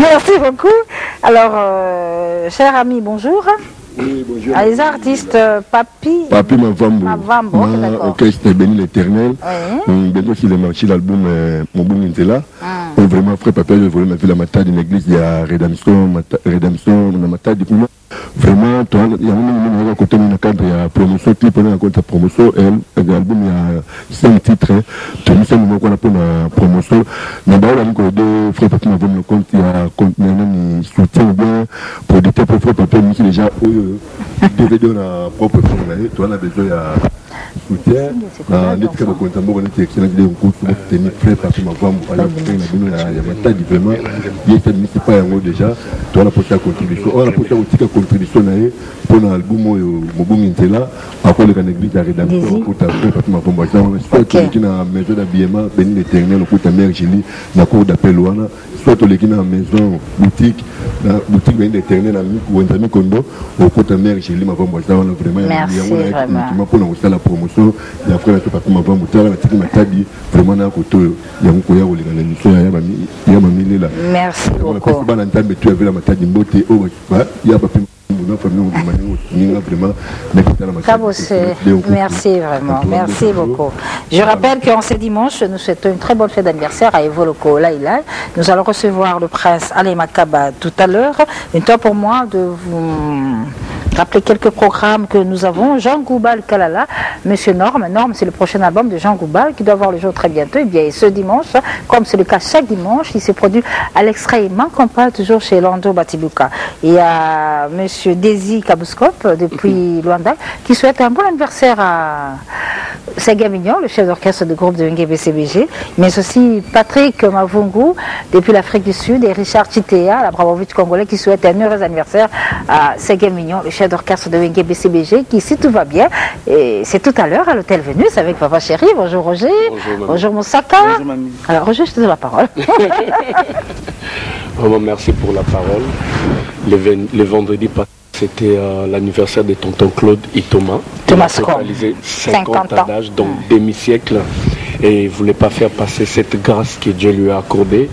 Merci beaucoup. Alors, cher ami, bonjour. Les artistes Papi Mavambo, orchestre Béni l'Éternel. Bientôt sur le marché l'album Mobung Intela. Vraiment frère Papa, je voulais mettre la matin de l'église de la rédemption la matin du moment. Vraiment, il y a un côté de cadre, il y a promotion clip, on a un côté promotion, l'album il y a 5 titres, tenu ça nous qu'on a pour la promotion. D'abord on a deux frère Papa Mavambo le compte, il y a un soutien bien pour des frère Papa qui déjà DVD on a propre fond là, toi on a besoin de soutien. Les très contents, on était excellent de concours pour tenir frère Papa Mavambo à la fin il y a matin vraiment, il est c'est pas un mot déjà, toi on a porté la contribution, on a porté aussi la contribution pour l'album Mobung Intela, après le l'église de la rédemption pour ta frère Papa Mavambo. Soit tu es dans la maison d'habillement, Béni l'Éternel pour ta mère Julie, dans la cour d'appel Luana, soit tu es dans la maison boutique Béni l'Éternel ou un ami Kondo, au côté de mère Julie Mavambo. Vraiment, il y a pour nous la promotion, il y a frère Papa Mavambo, il y a vraiment dans le côté, il y a un courrier où il y a mamie là. Merci beaucoup. Tu avais la matinée de beauté, il y a Papa. Merci vraiment, merci beaucoup. Je rappelle qu'en ce dimanche, nous souhaitons une très bonne fête d'anniversaire à Evoloko Laïla. Nous allons recevoir le prince Ali Makaba tout à l'heure. Une temps pour moi de vous rappeler quelques programmes que nous avons. Jean Goubal Kalala, Monsieur Norme, c'est le prochain album de Jean Goubal qui doit voir le jour très bientôt. Et bien ce dimanche, comme c'est le cas chaque dimanche, il s'est produit à l'extrait manquant pas toujours chez Lando Batibuka. Et à Monsieur Desi Kabouskop depuis Luanda qui souhaite un bon anniversaire à Ségué Mignon, le chef d'orchestre du groupe de NGBCBG, mais aussi Patrick Mavungu depuis l'Afrique du Sud et Richard Chitea, la Bravovic congolais, qui souhaite un heureux anniversaire à Ségué Mignon, le chef d'orchestre de NGBCBG, qui, si tout va bien, et c'est tout à l'heure à l'hôtel Vénus avec Papa Chéri. Bonjour Roger. Bonjour Moussaka. Bonjour mamie. Alors Roger, je te donne la parole. Vraiment merci pour la parole. Le vendredi passé, c'était l'anniversaire de tonton Claude Itoma. Thomas Il a réalisé 50 ans d'âge, donc demi-siècle. Et il ne voulait pas faire passer cette grâce que Dieu lui a accordée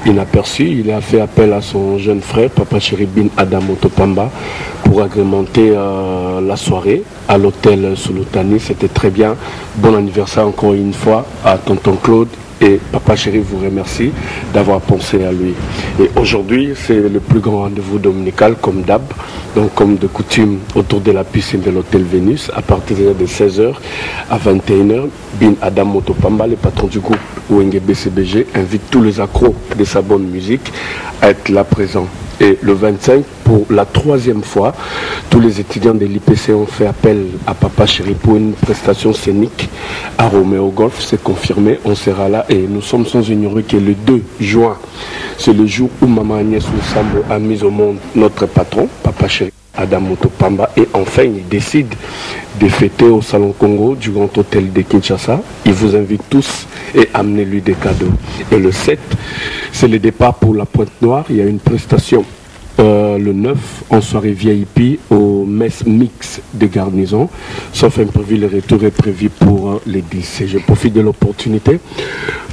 inaperçue. Il a fait appel à son jeune frère, Papa Chéri Bin Adamo Topamba, pour agrémenter la soirée à l'hôtel Sulutani. C'était très bien. Bon anniversaire encore une fois à tonton Claude. Et Papa Chéri vous remercie d'avoir pensé à lui. Et aujourd'hui, c'est le plus grand rendez-vous dominical, comme d'hab, donc comme de coutume, autour de la piscine de l'hôtel Vénus, à partir de 16h à 21h. Bin Adam Motopamba, le patron du groupe ONG BCBG, invite tous les accros de sa bonne musique à être là présents. Et le 25, pour la 3e fois, tous les étudiants de l'IPC ont fait appel à Papa Chéri pour une prestation scénique à Roméo Golf. C'est confirmé, on sera là et nous sommes sans ignorer que le 2 juin, c'est le jour où Maman Agnès Lusambo a mis au monde notre patron, Papa Chéri Adam Motopamba, et enfin il décide de fêter au Salon Congo du Grand Hôtel de Kinshasa. Il vous invite tous et amenez-lui des cadeaux. Et le 7, c'est le départ pour la Pointe Noire. Il y a une prestation le 9 en soirée VIP au Mess Mix de Garnison. Sauf imprévu, le retour est prévu pour les 10. Je profite de l'opportunité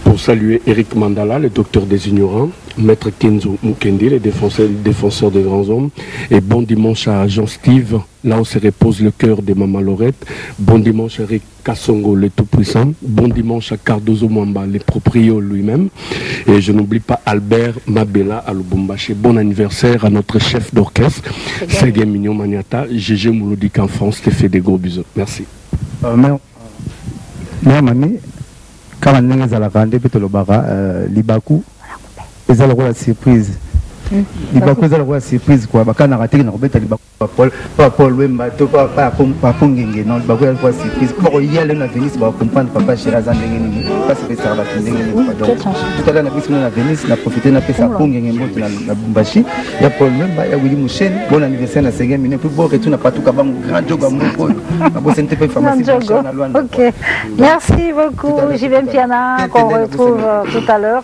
pour saluer Eric Mandala, le docteur des ignorants, Maître Kenzo Mukendi, le défenseur des grands hommes, et bon dimanche à Jean Steve, là où se repose le cœur de Maman Laurette. Bon dimanche à Eric Kassongo, le tout-puissant. Bon dimanche à Cardozo Mwamba, le proprio lui-même. Et je n'oublie pas Albert Mabela à Lubumbashi. Bon anniversaire à notre chef d'orchestre, Ségué Mignon Maniata. Gégé Mouloudik en France, te fait des gros bisous. Merci. Mamie, quand on est à la vente, Libaku, ils ont la surprise. Libaku, ils ont la surprise. Quand on a raté, on a Libaku, pas Paul Wemba, pas Pongenge, non, Libaku, ils ont la surprise. Pour y aller à Venise, on va comprendre Papa Chirazan, pas se faire ça. Tout à l'heure, on a Venise, on a profité de faire Pongenge, na Bumbashi. Il y a Paul Wemba, il y a Willy Mouchen, bon anniversaire à Ségué, mais plus beau retour n'a pas tout qu'avant grand job à mon pôle. Ok, merci beaucoup, JVM Piana, qu'on retrouve tout à l'heure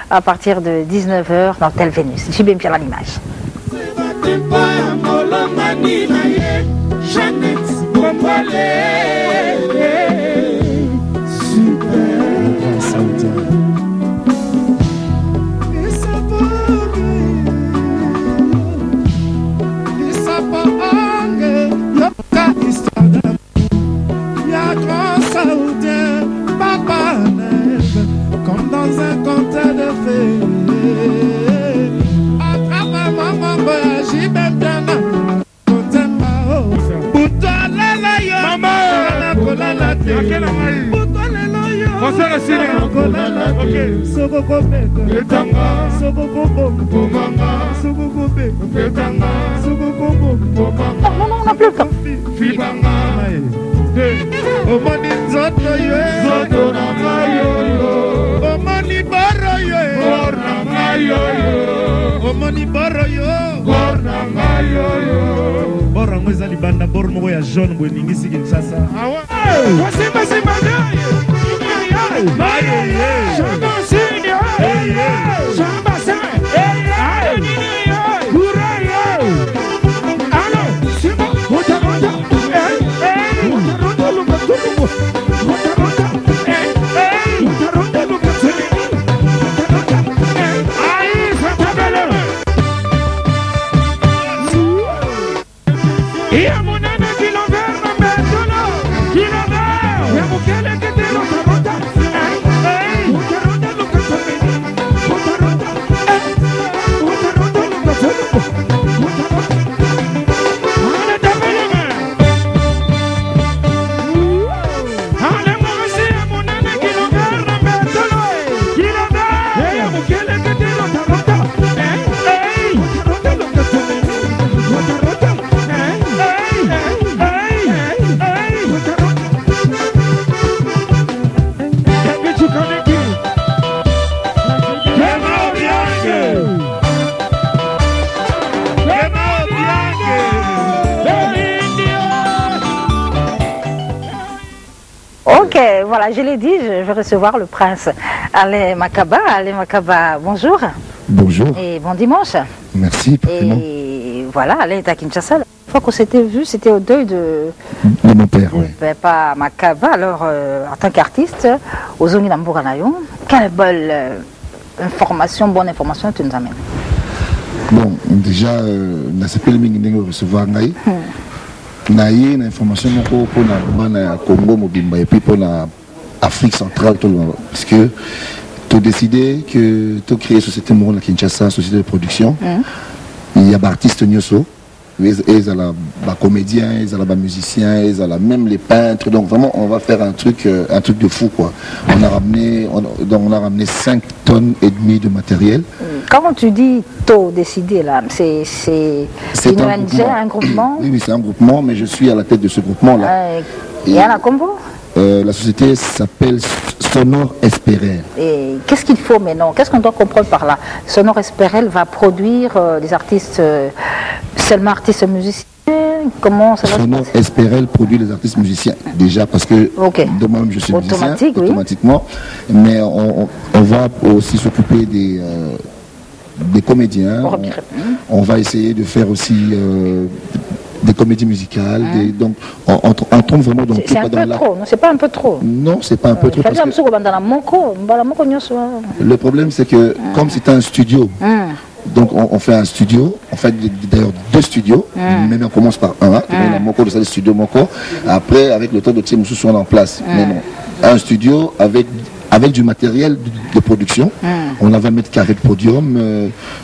à partir de 19h dans Tel Vénus. JVM Piana l'image. Super. Non, on n'a plus le temps. Omani nzoto yo nzoto na ngayo omani baro yo bor na ngayo omani baro yo bor na ngayo bor ngo eza libanda bor moko ya jaune boye ningisi Kinshasa awa wasima sima naye maye shamba sini shamba sai ayo nini yo kura yo alo sima mota mota Ok, voilà, je l'ai dit, je vais recevoir le prince Alain Makaba. Alain Makaba, bonjour. Bonjour. Et bon dimanche. Merci. Et voilà, Alain est à Kinshasa. La fois qu'on s'était vu, c'était au deuil de mon père. Oui. Papa Makaba. Alors, en tant qu'artiste, aux Zongi Nambouranayon, quelle belle bonne information tu nous amènes? Bon, déjà, on a sapé le mingi recevoir Naï. Naïe, une information pour le Congo, Mobimba, et puis pour l'Afrique centrale, parce que tu as décidé que tu as créé une société Moron à Kinshasa, société de production. Il y a des artistes Nyoso, ils ont des comédiens, ils ont des musiciens, ils ont même les peintres. Donc vraiment, on va faire un truc de fou, quoi. On a ramené 5 tonnes et demie de matériel. Comment tu dis tôt décidé là? C'est une ONG, un groupement? Oui, c'est un groupement, mais je suis à la tête de ce groupement-là. Il y a la combo? La société s'appelle Sonore Espérel. Et qu'est-ce qu'il faut maintenant? Qu'est-ce qu'on doit comprendre par là? Sonore Espérel va produire des artistes, seulement artistes musiciens? Comment ça va? Sonore Espérel produit les artistes musiciens, déjà parce que de moi-même je suis musicien, automatiquement. Mais on va aussi s'occuper des comédiens. On va essayer de faire aussi des comédies musicales. Donc on tombe vraiment dans tout. C'est un peu trop, non? C'est pas un peu trop? Non, c'est pas un peu trop. Parce que le problème c'est que comme c'est un studio, donc on fait un studio, on fait d'ailleurs 2 studios, même on commence par un, le studio Moko, après avec le temps de Tiem Moussou on en place. Mais non, un studio avec du matériel de production. On a 20 mètres carrés de podium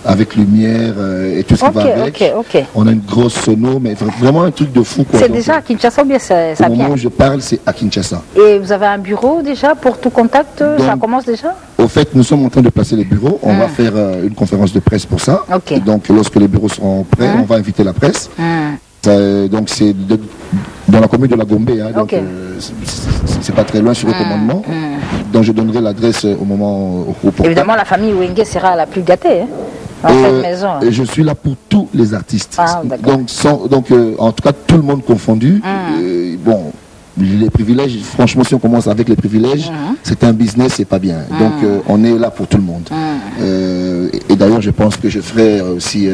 avec lumière et tout ce qui va avec. On a une grosse sono, mais vraiment un truc de fou. C'est déjà à Kinshasa ou bien ça vient? Au moment où je parle, c'est à Kinshasa. Et vous avez un bureau déjà pour tout contact? Ça commence déjà? Au fait, nous sommes en train de placer les bureaux. On va faire une conférence de presse pour ça. Donc lorsque les bureaux seront prêts, on va inviter la presse. Donc c'est dans la commune de la Gombe, donc c'est pas très loin sur le commandement. Donc je donnerai l'adresse au moment où. Évidemment, la famille Wenge sera la plus gâtée dans cette maison. Et je suis là pour tous les artistes. Donc en tout cas tout le monde confondu. Bon, les privilèges, franchement, si on commence avec les privilèges, c'est un business, c'est pas bien. Donc on est là pour tout le monde. Et d'ailleurs, je pense que je ferai aussi.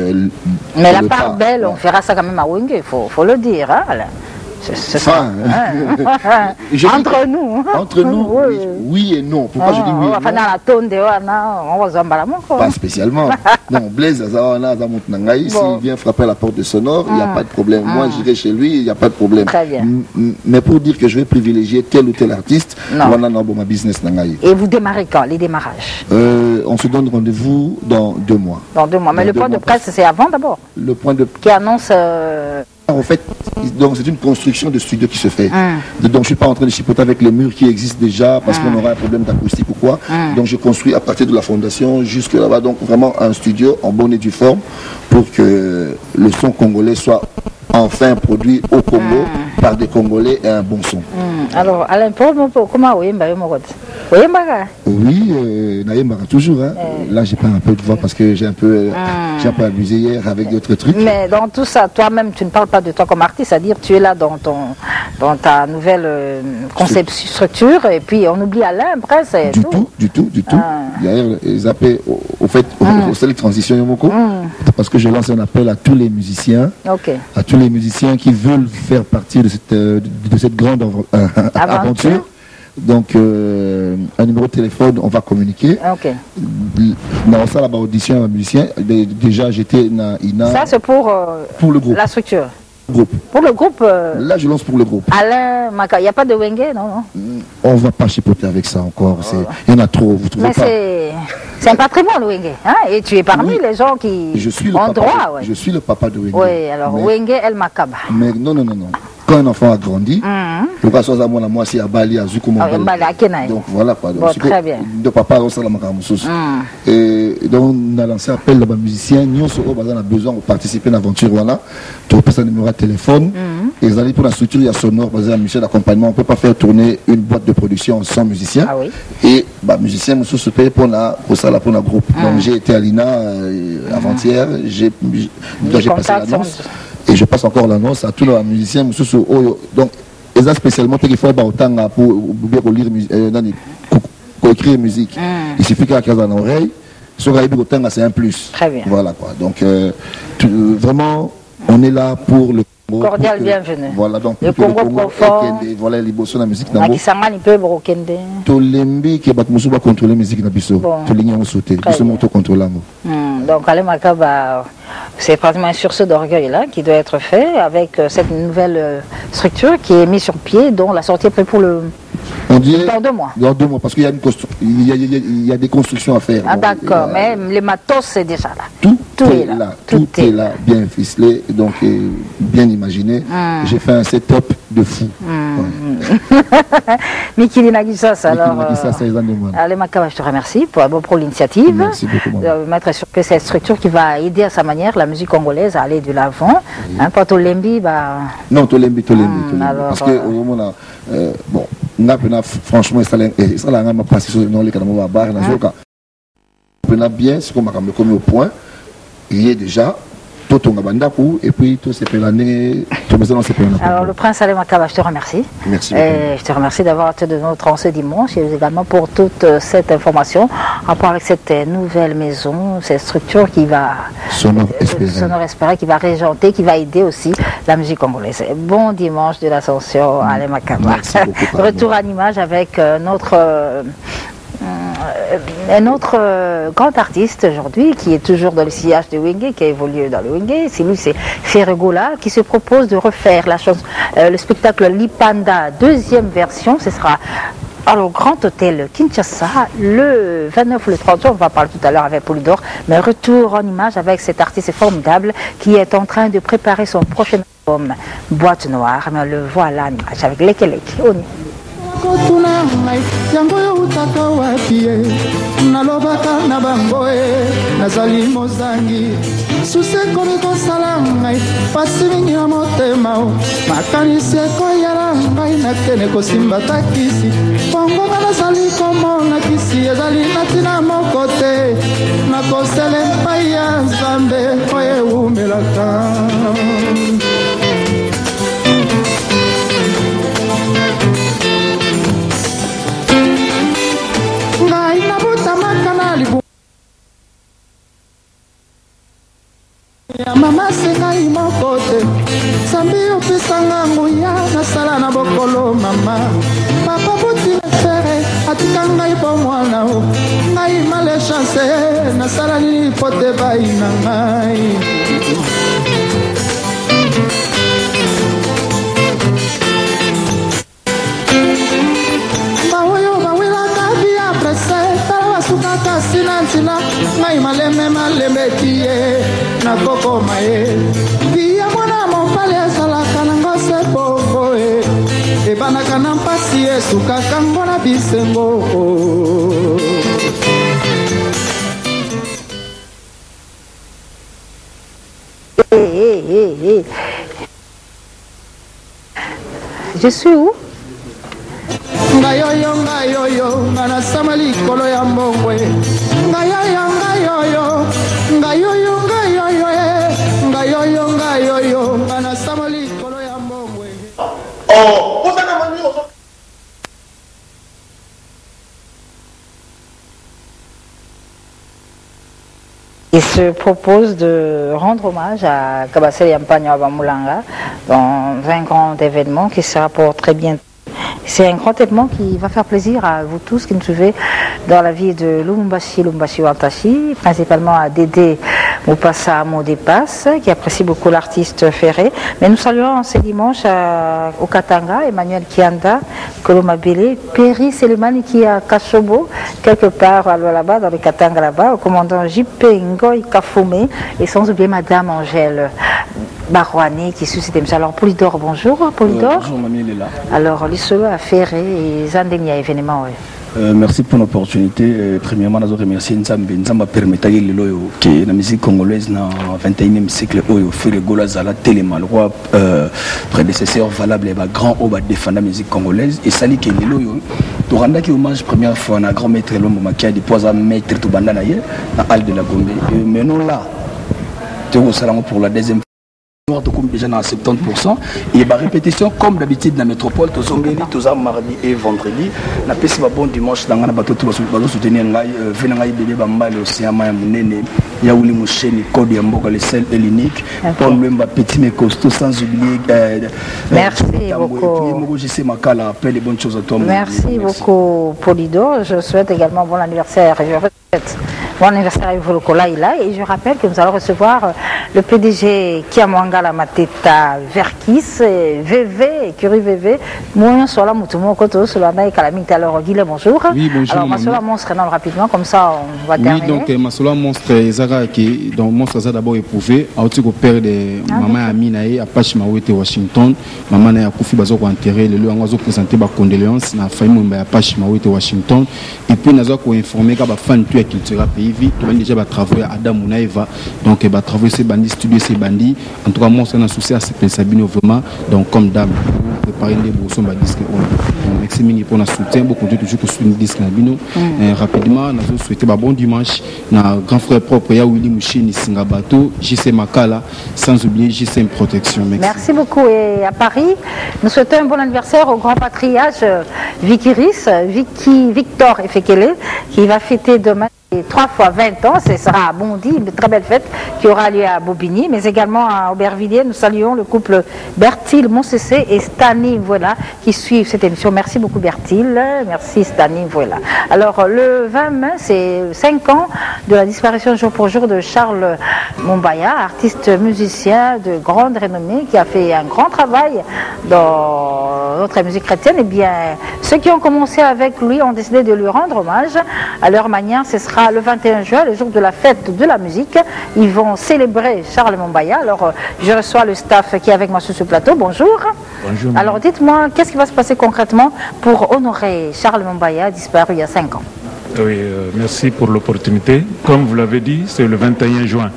Mais la part belle, on fera ça quand même à Wenge, il faut le dire. Hein, enfin, entre nous. Entre nous, oui et non. Pourquoi je dis oui et non? Pas spécialement. Non, Blaise, s'il vient frapper à la porte de Sonore, il n'y a pas de problème. Moi, j'irai chez lui, il n'y a pas de problème. Très bien. Mais pour dire que je vais privilégier tel ou tel artiste, voilà ma business. Et vous démarrez quand, les démarrages? On se donne rendez-vous dans 2 mois. Dans 2 mois. Mais le point de presse, c'est avant d'abord? Le point de... Qui annonce... En fait, donc c'est une construction de studio qui se fait. Donc je ne suis pas en train de chipoter avec les murs qui existent déjà parce qu'on aura un problème d'acoustique ou quoi. Donc je construis à partir de la fondation jusque là-bas. Donc vraiment un studio en bonne et due forme pour que le son congolais soit enfin produit au Congo par des Congolais et un bon son. Alors, Alain Paul, comment vous Oui, Naïmbara toujours. Hein. Là, j'ai pas un peu de voix parce que j'ai un peu abusé hier avec d'autres trucs. Mais dans tout ça, toi-même, tu ne parles pas de toi comme artiste, c'est-à-dire tu es là dans ta nouvelle conception, structure, et puis on oublie Alain, après, c'est tout. Du tout. D'ailleurs, ils appellent, au fait, au seul transition Yomoko, parce que je lance un appel à tous les musiciens, à tous les musiciens qui veulent faire partie de cette grande aventure. Donc, un numéro de téléphone, on va communiquer. Dans ça, là-bas, audition à musicien. Déjà, j'étais Ina. Ça, c'est pour le groupe. La structure. Groupe. Pour le groupe. Là, je lance pour le groupe. Alain Maka, il n'y a pas de Wenge, non? On ne va pas chipoter avec ça encore. Il y en a trop, vous trouvez pas? C'est un patrimoine, le Wenge. Hein? Et tu es parmi les gens qui ont droit. Je suis le papa de Wenge. Oui, alors Wenge El Makaba. Mais non. Quand un enfant a grandi, le cas soit à moi, c'est à Bali, à Zukumo. Donc voilà quoi. Donc, très bien. De papa, on s'est et donc on a lancé appel à musiciens. Nous, on a besoin de participer à l'aventure. Voilà. Tu repasses un numéro de téléphone. Et ils allaient pour la structure, il y a sonore, par exemple, Michel d'accompagnement. On ne peut pas faire tourner une boîte de production sans musicien. Et musicien, nous se paye pour la groupe. Donc j'ai été à l'INA avant-hier. J'ai passé l'annonce. Et je passe encore l'annonce à tous les musiciens. Donc, ils ont spécialement qu'il faut autant pour lire pour écrire musique. Il suffit qu'il y ait quelque chose dans l'oreille. C'est un plus. Très bien. Voilà quoi. Donc, vraiment, on est là pour le Congo. Cordial bienvenue. Voilà, donc le Congo profond. Voilà les bossos de la musique. Makisangani peut brokende. Tolembi qui va contrôler la musique na biso. Tolingi on sauter. Biso moto contrôler. Donc Alain Makaba, c'est pratiquement un sursaut d'orgueil là qui doit être fait avec cette nouvelle structure qui est mise sur pied, dont la sortie est prévue pour dans 2 mois. Dans 2 mois, parce qu'il y a des constructions à faire. Ah d'accord, mais les matos c'est déjà là. Tout est là, bien ficelé, donc bien imaginé. J'ai fait un setup de fou. Mikili Nagissas, alors. Alain Makaba, je te remercie pour l'initiative. Merci beaucoup. De mettre sur pied cette structure qui va aider à sa manière la musique congolaise à aller de l'avant. Pas Tolembi, Non, Tolembi. Parce que au moment là, franchement, ça m'a passé sur le nom, les canaux à barre, on bien ce qu'on m'a commis au point. Il y est déjà. Et puis tout s'est fait l'année. Alors le prince Alain Makaba, je te remercie. Merci beaucoup. Je te remercie d'avoir été de notre en ce dimanche et également pour toute cette information en rapport avec cette nouvelle maison, cette structure qui va Sonore Espéré, qui va régenter, qui va aider aussi la musique congolaise. Bon dimanche de l'Ascension, Alain Makaba. Retour à l'image avec un autre grand artiste aujourd'hui qui est toujours dans le sillage de Wenge, qui a évolué dans le Wenge, c'est lui, c'est Ferregola, qui se propose de refaire le spectacle Lipanda, 2e version. Ce sera au Grand Hôtel Kinshasa le 29 ou le 30 juin. On va parler tout à l'heure avec Polydor, mais retour en image avec cet artiste formidable qui est en train de préparer son prochain album Boîte Noire. Mais on le voit là en image avec Lekeleke. kotuna ngai yango yo utaka wapi ye nalobaka na bango ye nazali mozangi susi ekomi kosala ngai pasi mingi na motema o makanisi ekoyala ngai nakende kosimba takisi bongonga nazali komona kisi ezali natina moko te nakosele epai ya nzambe oyo ewumelaka mama sengai moko te sambi opisanga nguya nasala na bokolo mama papa buti fere atika ngai po mwana o ngai male chance nasala nini po te bai na ngai baoyo bawelaka bia prese tala basukaka sina ntina ngai malembe malembe tie nakokoma ye via mwana mobali ezalaka nango se bongo ebanaka na mpasi esukaka ngo na bisengo. Je suis où? Ngayoyo ngayoyo ngana samali kolo ya mbongwe ngayoyo ngayoyo ngayoyo ngayoyo ngayoyo ngayoyo ngana samali kolo ya mbongwe. Oh, ozana mami ozo. Il se propose de rendre hommage à Kabasele Yampagna Bamulanga dans un grand événement qui sera pour très bientôt. C'est un grand événement qui va faire plaisir à vous tous qui nous suivez dans la vie de Lumumbashi Wantashi, principalement à Dédé Moupassa Modepas, qui apprécie beaucoup l'artiste Ferré. Mais nous saluons ce dimanche au Katanga, Emmanuel Kianda, Kolomabele, Perry Selemani qui est à Kashobo, quelque part là-bas, dans le Katanga là-bas, au commandant J.P. Ngoy Kafoume, et sans oublier Madame Angèle Barouani qui suit cette émission. Alors Polydor, bonjour Polydor. Bonjour Mamie Léla. Alors l'issue à Ferré et Zandenia événement. Merci pour l'opportunité. Premièrement, nous remercions Nzamba permettre que la musique congolaise dans le 21e siècle au Ferré Gola Zala Téléma, le roi prédécesseur valable et grand haut défendre la musique congolaise et sali que l'eau tu rends qui hommage première fois à grand maître l'homme maquia des poids à maître tout bandana hier dans Halle de la Gombe. Mais non là, tu es pour la deuxième. Déjà dans 70% et la répétition comme d'habitude dans la métropole tous les mardi et vendredi na pesi ba bon dimanche dans na bato tout bazo soutenir ngai vena ngai bébé bambale océan maya munene ya uli musheni code ya mboka le seul et l'unique Paul Lemba petit mais costaud sans oublier merci beaucoup je sais makala appelle les bonnes choses à toi merci beaucoup Polydor. Je souhaite également bon anniversaire bon anniversaire à Volokola et je rappelle que nous allons recevoir le PDG Kiamwanga la Mateta Verkis, VV, Curie VV, Moyen sur la Moutumo Koto, sur la Naï Calamite. Alors, Guillet, bonjour. Oui, bonjour. Alors, Massola Monstre, non, rapidement, comme ça, on va terminer. Oui, donc, Massola Monstre, Zara, qui, donc, Monstre, ça d'abord éprouvé, à au père de maman Aminae, à Pachimawete, Washington, maman a Koufi Bazo, enterré, le lieu en oiseau présenté par condoléances, na Faïmou, à Pachimawete, Washington, et puis, nous avons informé qu'à fan tu es culturel pays, tu as déjà travaillé à Adam Mounaïva, donc, il va travailler ces bandits, studier ces bandits, en tout cas, moi, c'est un souci à ce Sabine vraiment, donc comme dame, pour préparer des bourgeons, disque. Merci pour notre soutien, beaucoup de toujours pour soutenir disque Nabino. Rapidement, nous avons souhaité un bon dimanche, notre grand frère propre, Willy Mouchini, Singabato, JC Makala, sans oublier JC Protection. Merci beaucoup. Et à Paris, nous souhaitons un bon anniversaire au grand patriarche Victor Efekele, qui va fêter demain. Et 3 fois 20 ans, ce sera à Bondy, une très belle fête qui aura lieu à Bobigny, mais également à Aubervilliers. Nous saluons le couple Bertil Monsessé et Stani Voilà qui suivent cette émission. Merci beaucoup Bertil, merci Stani Voilà. Alors le 20 mai, c'est 5 ans de la disparition jour pour jour de Charles Mombaya, artiste musicien de grande renommée qui a fait un grand travail dans notre musique chrétienne. Et bien, ceux qui ont commencé avec lui ont décidé de lui rendre hommage à leur manière. Ce sera le 21 juin, le jour de la fête de la musique. Ils vont célébrer Charles Mombaya. Alors, je reçois le staff qui est avec moi sur ce plateau. Bonjour. Bonjour. Alors, dites-moi, qu'est-ce qui va se passer concrètement pour honorer Charles Mombaya, disparu il y a 5 ans? Oui, merci pour l'opportunité. Comme vous l'avez dit, c'est le 21 juin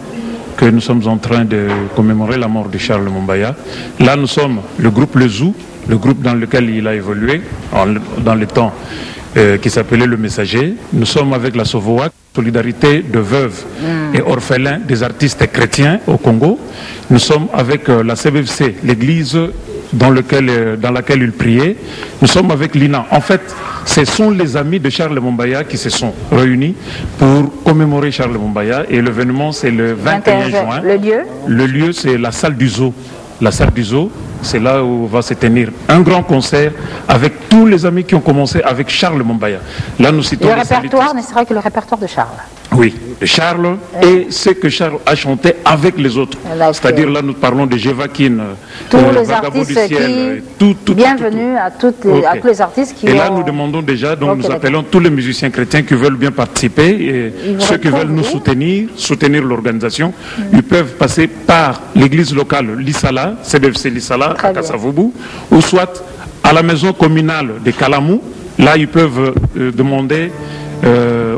que nous sommes en train de commémorer la mort de Charles Mombaya. Là, nous sommes le groupe Le Zou, le groupe dans lequel il a évolué dans le temps. Qui s'appelait Le Messager. Nous sommes avec la Sovoac, Solidarité de veuves et orphelins des artistes chrétiens au Congo. Nous sommes avec la CBFC, l'église dans laquelle il priait. Nous sommes avec l'INA. En fait, ce sont les amis de Charles Mombaya qui se sont réunis pour commémorer Charles Mombaya. Et l'événement, c'est le 21 juin. Le lieu? Le lieu, c'est la salle du Zoo. La salle du Zoo, c'est là où va se tenir un grand concert avec tous les amis qui ont commencé avec Charles Mombaya. Là, nous citons le répertoire, ne sera que le répertoire de Charles. Oui, de Charles et ce que Charles a chanté avec les autres. C'est-à-dire là nous parlons de Jevakin, tous les artistes qui... Bienvenue à tous les artistes qui Et là nous demandons déjà, donc nous appelons tous les musiciens chrétiens qui veulent bien participer et ceux qui veulent nous soutenir l'organisation, ils peuvent passer par l'église locale Lissala, CDFC Lissala, à Kassavubu, ou soit à la maison communale de Kalamou. Là ils peuvent demander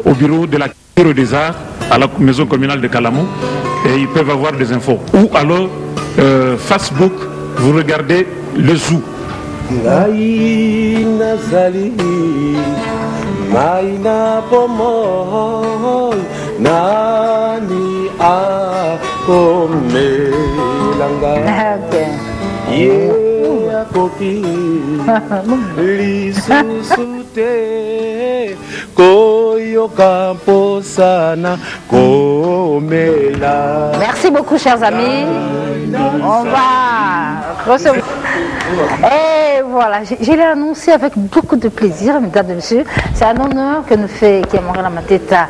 au bureau de la Bureau des Arts à la maison communale de Kalamou et ils peuvent avoir des infos. Ou alors Facebook, vous regardez le zoo. Merci beaucoup, chers amis. On va recevoir. Et voilà, je l'ai annoncé avec beaucoup de plaisir, mesdames et messieurs. C'est un honneur que nous fait Kiamongala Mateta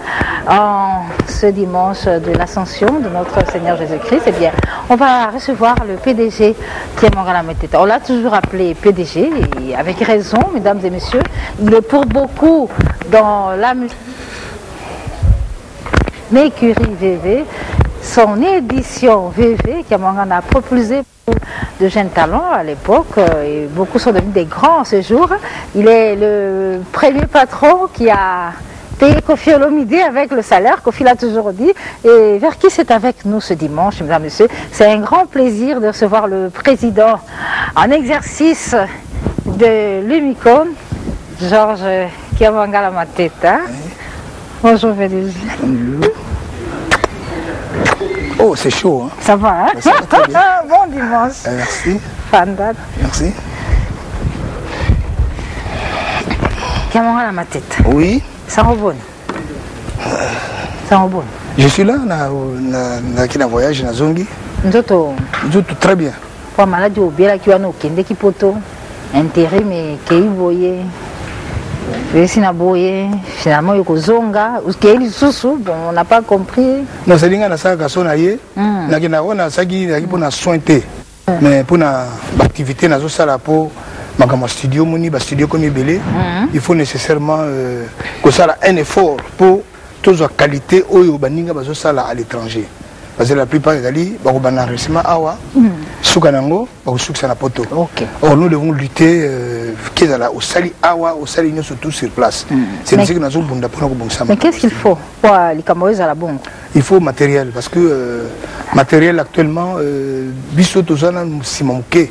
en ce dimanche de l'ascension de notre Seigneur Jésus-Christ. Eh bien, on va recevoir le PDG Kiamongala Mateta. On l'a toujours appelé PDG, et avec raison, mesdames et messieurs. Il est pour beaucoup dans la musique. Mercury VV, son édition VV, Kiamongala a propulsé de jeunes talents à l'époque et beaucoup sont devenus des grands ce jour. Il est le premier patron qui a payé Kofi Olomide avec le salaire, Kofi l'a toujours dit. Et Verkis est avec nous ce dimanche, mesdames et messieurs. C'est un grand plaisir de recevoir le président en exercice de l'Umicon, Georges Kiamongala Mateta. Bonjour Félix. Oh, c'est chaud. Hein. Ça va, hein? Ça va très bien. Bon dimanche. Merci. Fandat. Merci. Kiamongala Mateta. Oui. Ça rebonne. Ça rebonne. Je suis là, na voyage, na zongi. Nzoto. Nzoto, très bien. Pour maladie au bien, qui va nous kende qui poto. Intérim et qui boye. Finalement, il y bon, on n'a pas compris. Non, c'est dingue, ça a sonné. On a soin. Mais pour l'activité, pour ma studio, studio comme il faut nécessairement que ça ait un effort pour toute la qualité à l'étranger. Parce que la plupart des alliés, ils ont un enregistrement awa, soukanango, na poto. Or nous devons lutter au sali awa, au sali nous surtout sur place. C'est ce que nous avons besoin pour nous. Mais qu'est-ce qu'il faut pour les Camerounais à la bonne? Il faut matériel parce que matériel actuellement, biso tozana simamuke,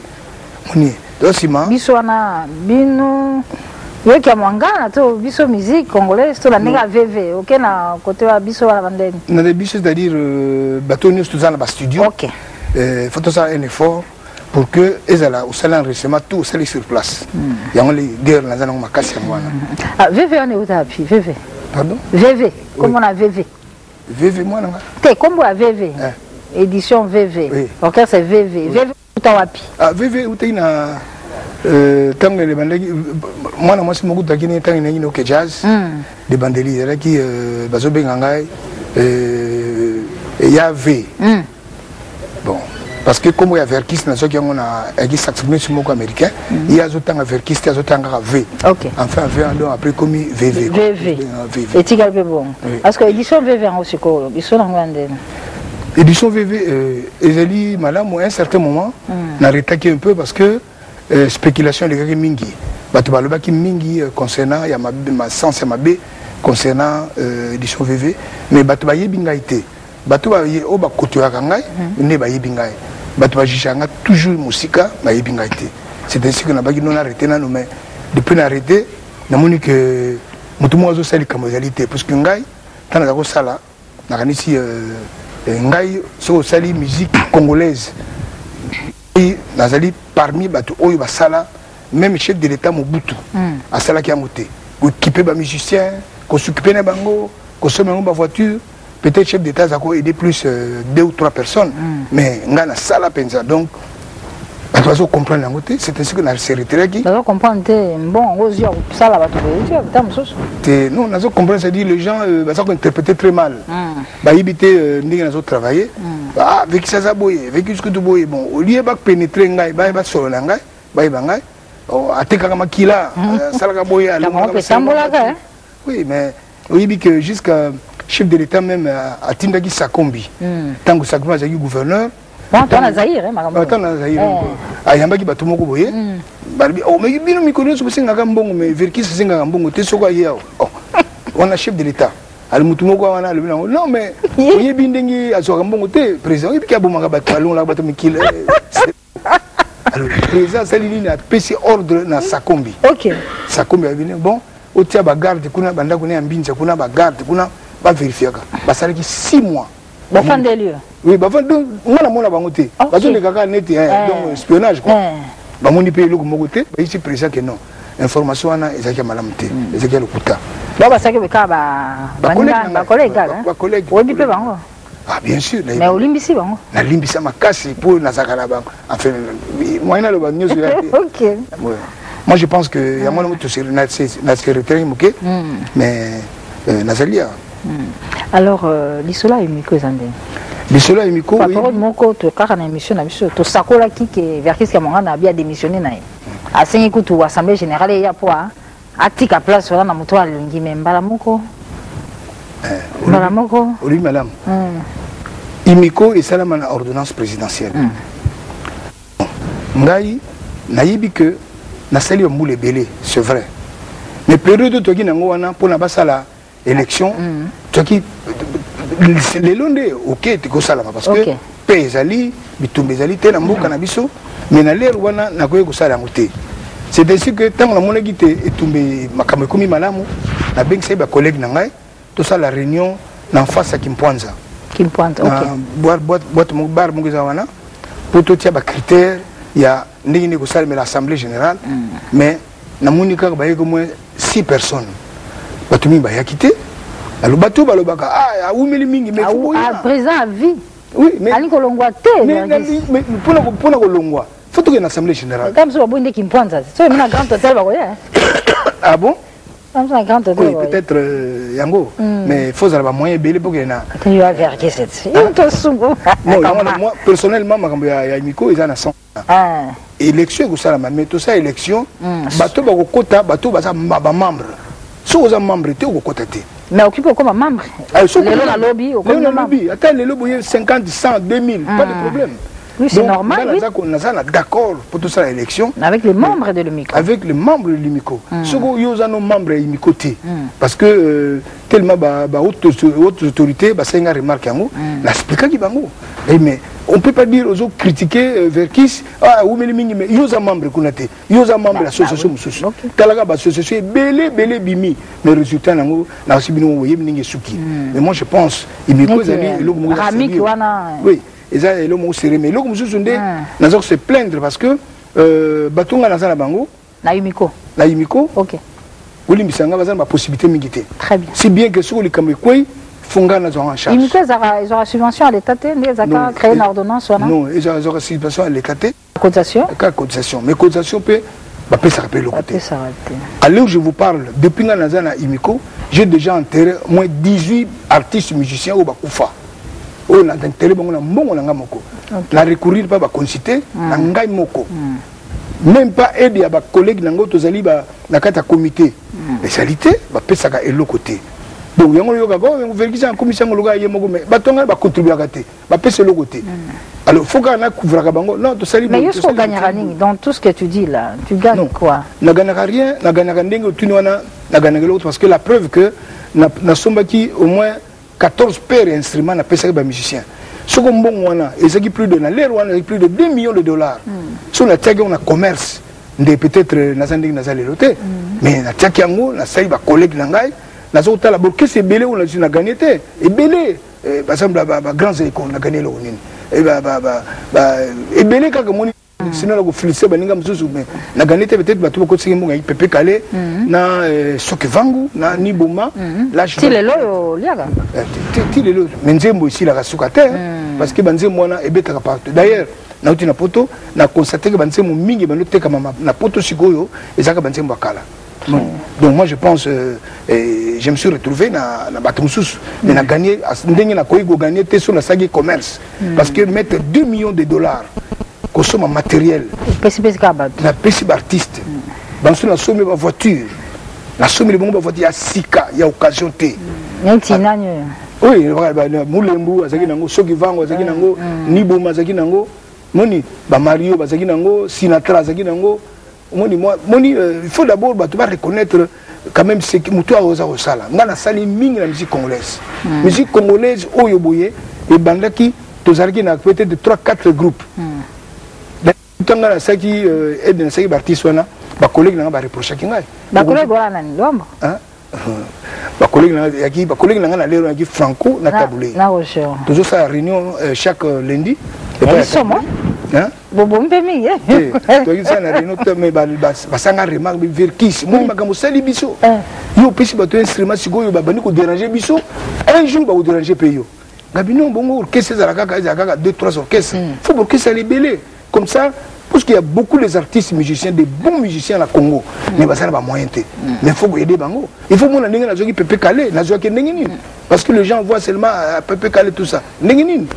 moni. Donc sima. Biso ana bino. Oui, Kiamongala, to biso musique congolaise, to la nega VV, ok na côté wa biso wala bandeni. Na de biso c'est-à-dire bateau nous tous dans studio. Ok. Faut faire un effort pour que ezala au salon récemment tout au salon sur place. Il y a les guerres dans un makasi mwana. Ah VV on est où d'appui VV. Pardon? VV. Comment on a VV? VV moi non. T'es comme à VV. Édition VV. Oui. Ok, c'est VV. VV où t'as wapi? Ah VV où t'es na tant que les bandeli moi na moi c'est beaucoup d'acquis tant que n'importe quel jazz des bandeli là qui bazo bengangai y a V bon parce que comme il y a Verkis na ceux qui ont a qui saxophone sur mot américain il y a autant à Verkis il y a autant à V enfin V donc après comme VV VV et tu galbe bon parce que édition VV en aussi quoi ils sont en grande édition VV ezali madame à un certain moment n'a rétaqué un peu parce que spéculation les gars mingi bato baloba ki mingi concernant ya ma sens ya mabe concernant édition VV mais bato ba yebinga été bato ba ye o ba kotoya kangai ne ba yebinga bato ba jishanga toujours musika ba yebinga été c'est ainsi que na ba non arrêté na mais depuis na arrêté na moni que mutu mo zo sali kamozalité parce que ngai tana za ko sala na kanisi ngai so sali musique congolaise et nazali parmi bato oyo basala même chef de l'état Mobutu asala ki amoté équiper ba musicien ko s'occuper na bango ko sommer ba voiture peut-être chef d'état zako aider plus 2 ou 3 personnes mais nga na sala penza donc Tu vas comprendre la moitié, c'est ainsi que dans ces retraités qui. Tu vas comprendre, bon, aux yeux, ça là, tu vas non, on a comprendre, c'est-à-dire les gens ça interpréter très mal. Bah, ils étaient travailler. Avec ça, avec ce que tu vois, bon, au lieu de pénétrer, bah, sur le langage, bah, à Tekamakila, Salagaboya, oui, mais oui, que jusqu'à chef de l'État même à Tindagi Sakombi, tant que Sakombi a eu gouverneur. Bon, tu as Zahir, hein, madame. Tu as Zahir. Ah, Yambaki Batumoko Boye. Oh, mais il me connaît ce que c'est un gambon, mais Verkis c'est un gambon, tu sais quoi, on a chef de l'État. Alors, Moutumoko, on a le non, mais il y a bien des à ce gambon, président, il y a bon magabat, allons là, bateau, mais alors, le président Salini a passé ordre dans Sakombi. Ok. Sakombi a venu, bon, au tia bagarde, kuna banda kuna ambinza, kuna bagarde, kuna ba vérifier. Bah, ça fait 6 mois. Bah, fin des lieux. Oui, bah, donc, on a mon abangoté. Bah, donc, les gars, net, donc, espionnage, quoi. Bah, mon pays, le gomogoté, bah, ici, président, que non. Information, on a, Ezakia Malamté, Ezakia Lokuta. Bah, ça, c'est collègue, oui, ah, bien sûr. Mais au Limbisi, bon. Na Limbisi, ma casse pour Nazakaraba. Enfin, moyen le news. Ok. Moi, je pense que il y a moins de secrétaire, mais Nazalia. Alors, l'Isola et Miko Zandé. L'Isola et Miko. Par contre, Moko, tu as une émission, tu Sakola qui est vers qui a bien démissionné. À 5 écoutes ou Assemblée Générale, il y a quoi? Atika place sur la moto à Lungi, mais Balamoko. Oui, madame. Imiko et Salam en ordonnance présidentielle. Ngaï, naïbi que Nassali Moule Belé, c'est vrai. Mais période de Togi Nangoana pour la élection, Togi, les Londés, ok, tu go salama parce que Pezali, Bitumbezali, Tenambo Canabiso, mais na l'air wana na koye ko sala ngote. C'est ainsi que tant la monagite est tombé Makamekomi Malamu, na beng seba collègue nangai. Tout ça, la réunion en face à Kimpoanza. Kimpoanza, ok. Boîte mon bar, mon gazana. Pour tout, il y a des critères. Il y a l'Assemblée générale. Mais, il y a au moins 6 personnes. Batumi a quitté. Alors, bateau, ah, où mais mingi, mais présent à vie. Oui, mais. Ali Kolongwa, mais pour la Kolongwa, il faut qu'il y ait une Assemblée générale. Comme ça, on va Kimpoanza. C'est un grand hôtel, ah bon? Oui, peut-être Yango, mais il faut avoir moyen de pour qu'il y ait un. Tu vas vérifier cette. Moi, personnellement, il y a Miko, il y a un sang. Élection, mais tout ça, élection, bateau, quota, bateau, membre. Si vous êtes membre, tu es au côté. Mais occupez comme membre. Le lobby, au lobby. Attends, le lobby, 50, 100, 2000, pas de problème. Oui, c'est normal. On est d'accord pour tout ça l'élection. Avec les membres de l'UMICO. Avec les membres de l'UMICO. Ce que nous avons membres de l'UMICO. Parce que tellement haute autorité, c'est une remarque. Mais on ne peut pas dire aux autres critiquer Verkis. Ah, oui, mais nous avons membres. Nous avons membres de l'association. L'association est belé bimi. Mais le résultat, mais moi je pense. Oui. Et ça, c'est l'homme serré. Mais l'homme se plaindre parce que Batonga Nazana Bango, la Yumiko. Ok. Oui, mais c'est une possibilité militaire. Très bien. Si bien que sur les Kamekoué, Fonga n'a en charge. Yumiko, ils auront subvention à l'État, ils ont créé une ordonnance. Non, ils auront subvention à l'État. Cotisation. Mais cotisation peut. Ça rappelle le côté. À l'heure où je vous parle, depuis que Nazana Yumiko, j'ai déjà enterré au moins 18 artistes musiciens au Bakoufa. On a intérêt à recourir pas à conciter à moko même pas aider à ba collègue nango tozali ba na kata comité les salité ba pesa ka elo côté donc yango yoga go vérifier en commission ngologa yemoko mais ba tonga ba contribuer à côté ba pesa le côté alors faut qu'on a couvrir ka bango non to sali mais est-ce qu'on gagnera rien dans tout ce que tu dis là tu gagnes quoi na gagnera rien na gagnera ndenge tu wana na gagnera l'autre parce que la preuve que na sombaki au moins 14 paires d'instruments à peser les musiciens. Ce qu'on a, plus de plus de 2 millions de dollars. Sur la tag, on a commerce, peut-être Nazanding Nazaleloté, mais la tag, on a saïba collègue Nangai, Nazota la boque, c'est belé, on a gagné, et belé, par exemple, grands écoles, on a gagné le et belé, quand on sinon la félicité baninga mzuzu mais na gagné peut-être bato ko tsingi munga ipepe kale na sokevangu na niboma là je tilelo liaga tilelo menzembo ici la kasuka terre parce que banzembo wana ebeta partout d'ailleurs nauti na poto na constaté que banzembo mingi bando tekama na poto sikoyo ezaka banzembo akala. Donc moi je pense je me suis retrouvé na Batumsus mais na gagné ndenge na koyi go gagner te sur la sagi commerce parce que mettre 2 millions de dollars consomme matériel na pesi artiste banso na somme ba voiture na somme le bongo ba voiture ya sika ya occasion te neti nanyo oui mulembu azaki nango soki vango azaki nango niboma azaki nango moni ba Mario bazaki nango Sinatra azaki nango moni il faut d'abord tu vas reconnaître quand même ce que mutu aoza osala ngana sali mingi na musique congolaise musique congolaise oyo boye e bandaki tozalaki na peut-être de 3-4 groupes tanga na saki eden saki artiste wana ba collègue na ba reprocher kingai ba collègue wana ni lombo ba collègue na ngana lero yaki Franco na Tabulé na Roger toujours ça réunion chaque lundi et puis somo bobo mpemi toi ça na réunion mais ba sanga remarque verkis moi makambo sali biso yo pesi ba to instrument sikoyo ba bani ko déranger biso un jour ba ko déranger peyo ngabino bongo orchestre za kaka 2-3 orchestres faut pour que ça libérer comme ça parce qu'il y a beaucoup les artistes musiciens des bons musiciens à Congo mais ça n'a pas moyen mais il faut aider bango il faut mon ndenge na zoki Pepe Calé na zoki ndenge nini parce que les gens voient seulement Pepe Calé tout ça ndenge nini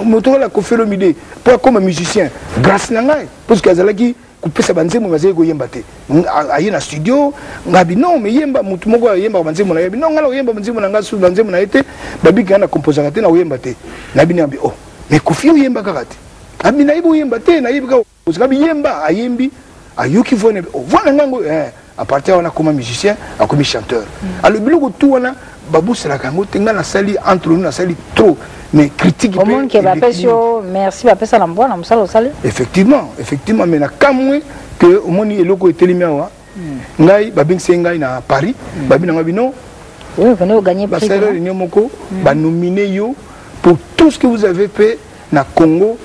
moto la kofelo mide pour comme musicien grâce na ngai parce que azalaki kupesa banzemo bazali ko yemba te ayi na studio ngabi non mais yemba mutu moko yemba banzemo na yebi non ngala yemba banzemo na ngasu banzemo na ete babiki ana composer te na yemba te nabi ni oh mais kofi yemba kakati abi na ibo yemba te na yebika ngabi yemba ayembi ayuki vone vona ngango à partir on a comme musicien a comme chanteur alors biloko tout wana babu sera kango tenga na sali entre nous na sali trop mais critique au monde qui va passer merci va passer la bonne na musala sali effectivement mais na kamwe que au monde eloko etelemi awa ngai babingse ngai na Paris babina ngabi non oui venez gagner prix basala réunion moko ba nominer yo pour tout ce que vous avez fait na Congo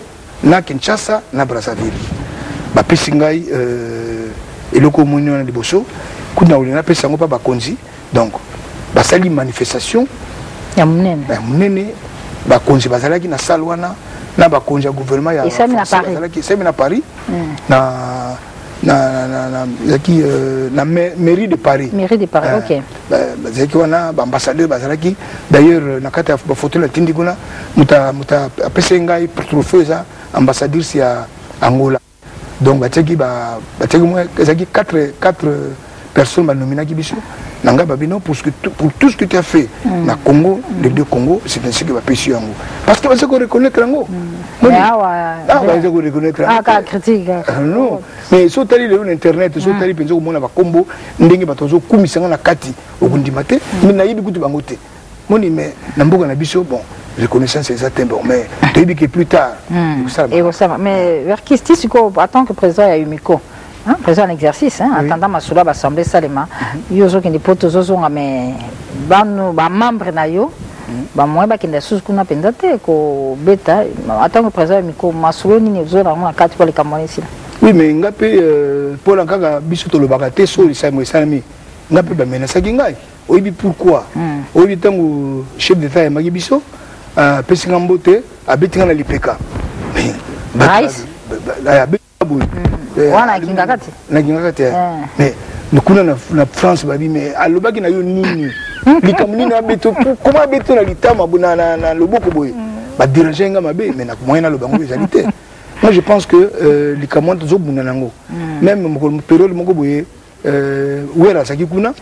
na Kinshasa na Brazzaville ba pesi ngai eloko moni na liboso kuna ulina pesa ngo pa bakonzi donc basali manifestation ya munene bakonzi bazalaki na salle wana na bakonzi ya gouvernement ya bazalaki semi na Paris na mairie de Paris ok bazalaki wana ba ambassadeur bazalaki d'ailleurs na kata ba photo la tindi kuna muta pesa ngai trophée za ambassadeur ya Angola donc bataki moi ezaki 4 personnes ba nominaki biso nanga babino pour tout ce que tu as fait na Congo les deux Congo c'est ainsi que va pêcher yango parce que on reconnaître yango on va reconnaître critique non mais so tali le internet so tali penzo mona ba kombo ndenge batozo kumisanga na kati okundima te mina yibi kutu bango te moni mais na mboka na biso bon reconnaissance c'est ça bon mais tu dis que plus tard et ça mais Verkis attend que président ya Umiko président en exercice attendant masula l'assemblée salema yo zo kende poto zo zonga mais bano ba membre na yo ba moi ba kende sous kuna pendate ko beta attend que président Umiko masolo ni zo na na kati pour les Camerounais oui mais ngape pour la kaka biso to le bakate so lisa mo salami ngape ba menasa kingai oyibi pourquoi oyibi tango chef d'état ya magi biso pesinga mbote abetinga na lipeka mais wana kingakati na kingakati mais kuna na France babi mais alobaki na yo nini likamuni na beto comment beto na litama bona na loboko boye ba déranger nga mabe mais na moyen na lobango ezalité moi je pense que likamuni zo buna nango même mo période moko boye wera saki kuna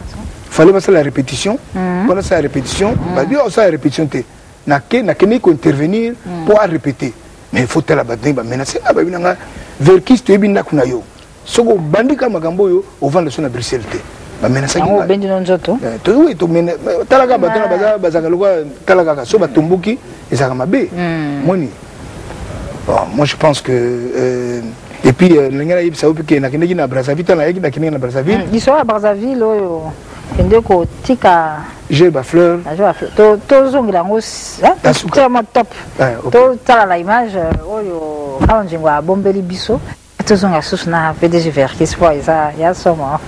fallait passer la répétition pendant sa répétition babi on sa répétition te na kene ko intervenir pour répéter mais il faut tela bateng ba menacer babi nanga Verkis tu ebinda kuna yo soko bandika makambo yo au vent de son à Bruxelles te ba menacer ngo bendi nzoto to oui to mena talaka batana bazaka lokwa talaka so batumbuki ezaka mabe moni bon moi je pense que et puis l'engala yibisa opike na kende na Brazzaville na yaki na kende na Brazzaville ils sont à Brazzaville oyo kende ko tika j'ai ba fleur to zongila ngo tellement top to tala la image oyo quand njengwa bombeli biso to zonga susna PDG Verkis pour ça ya soma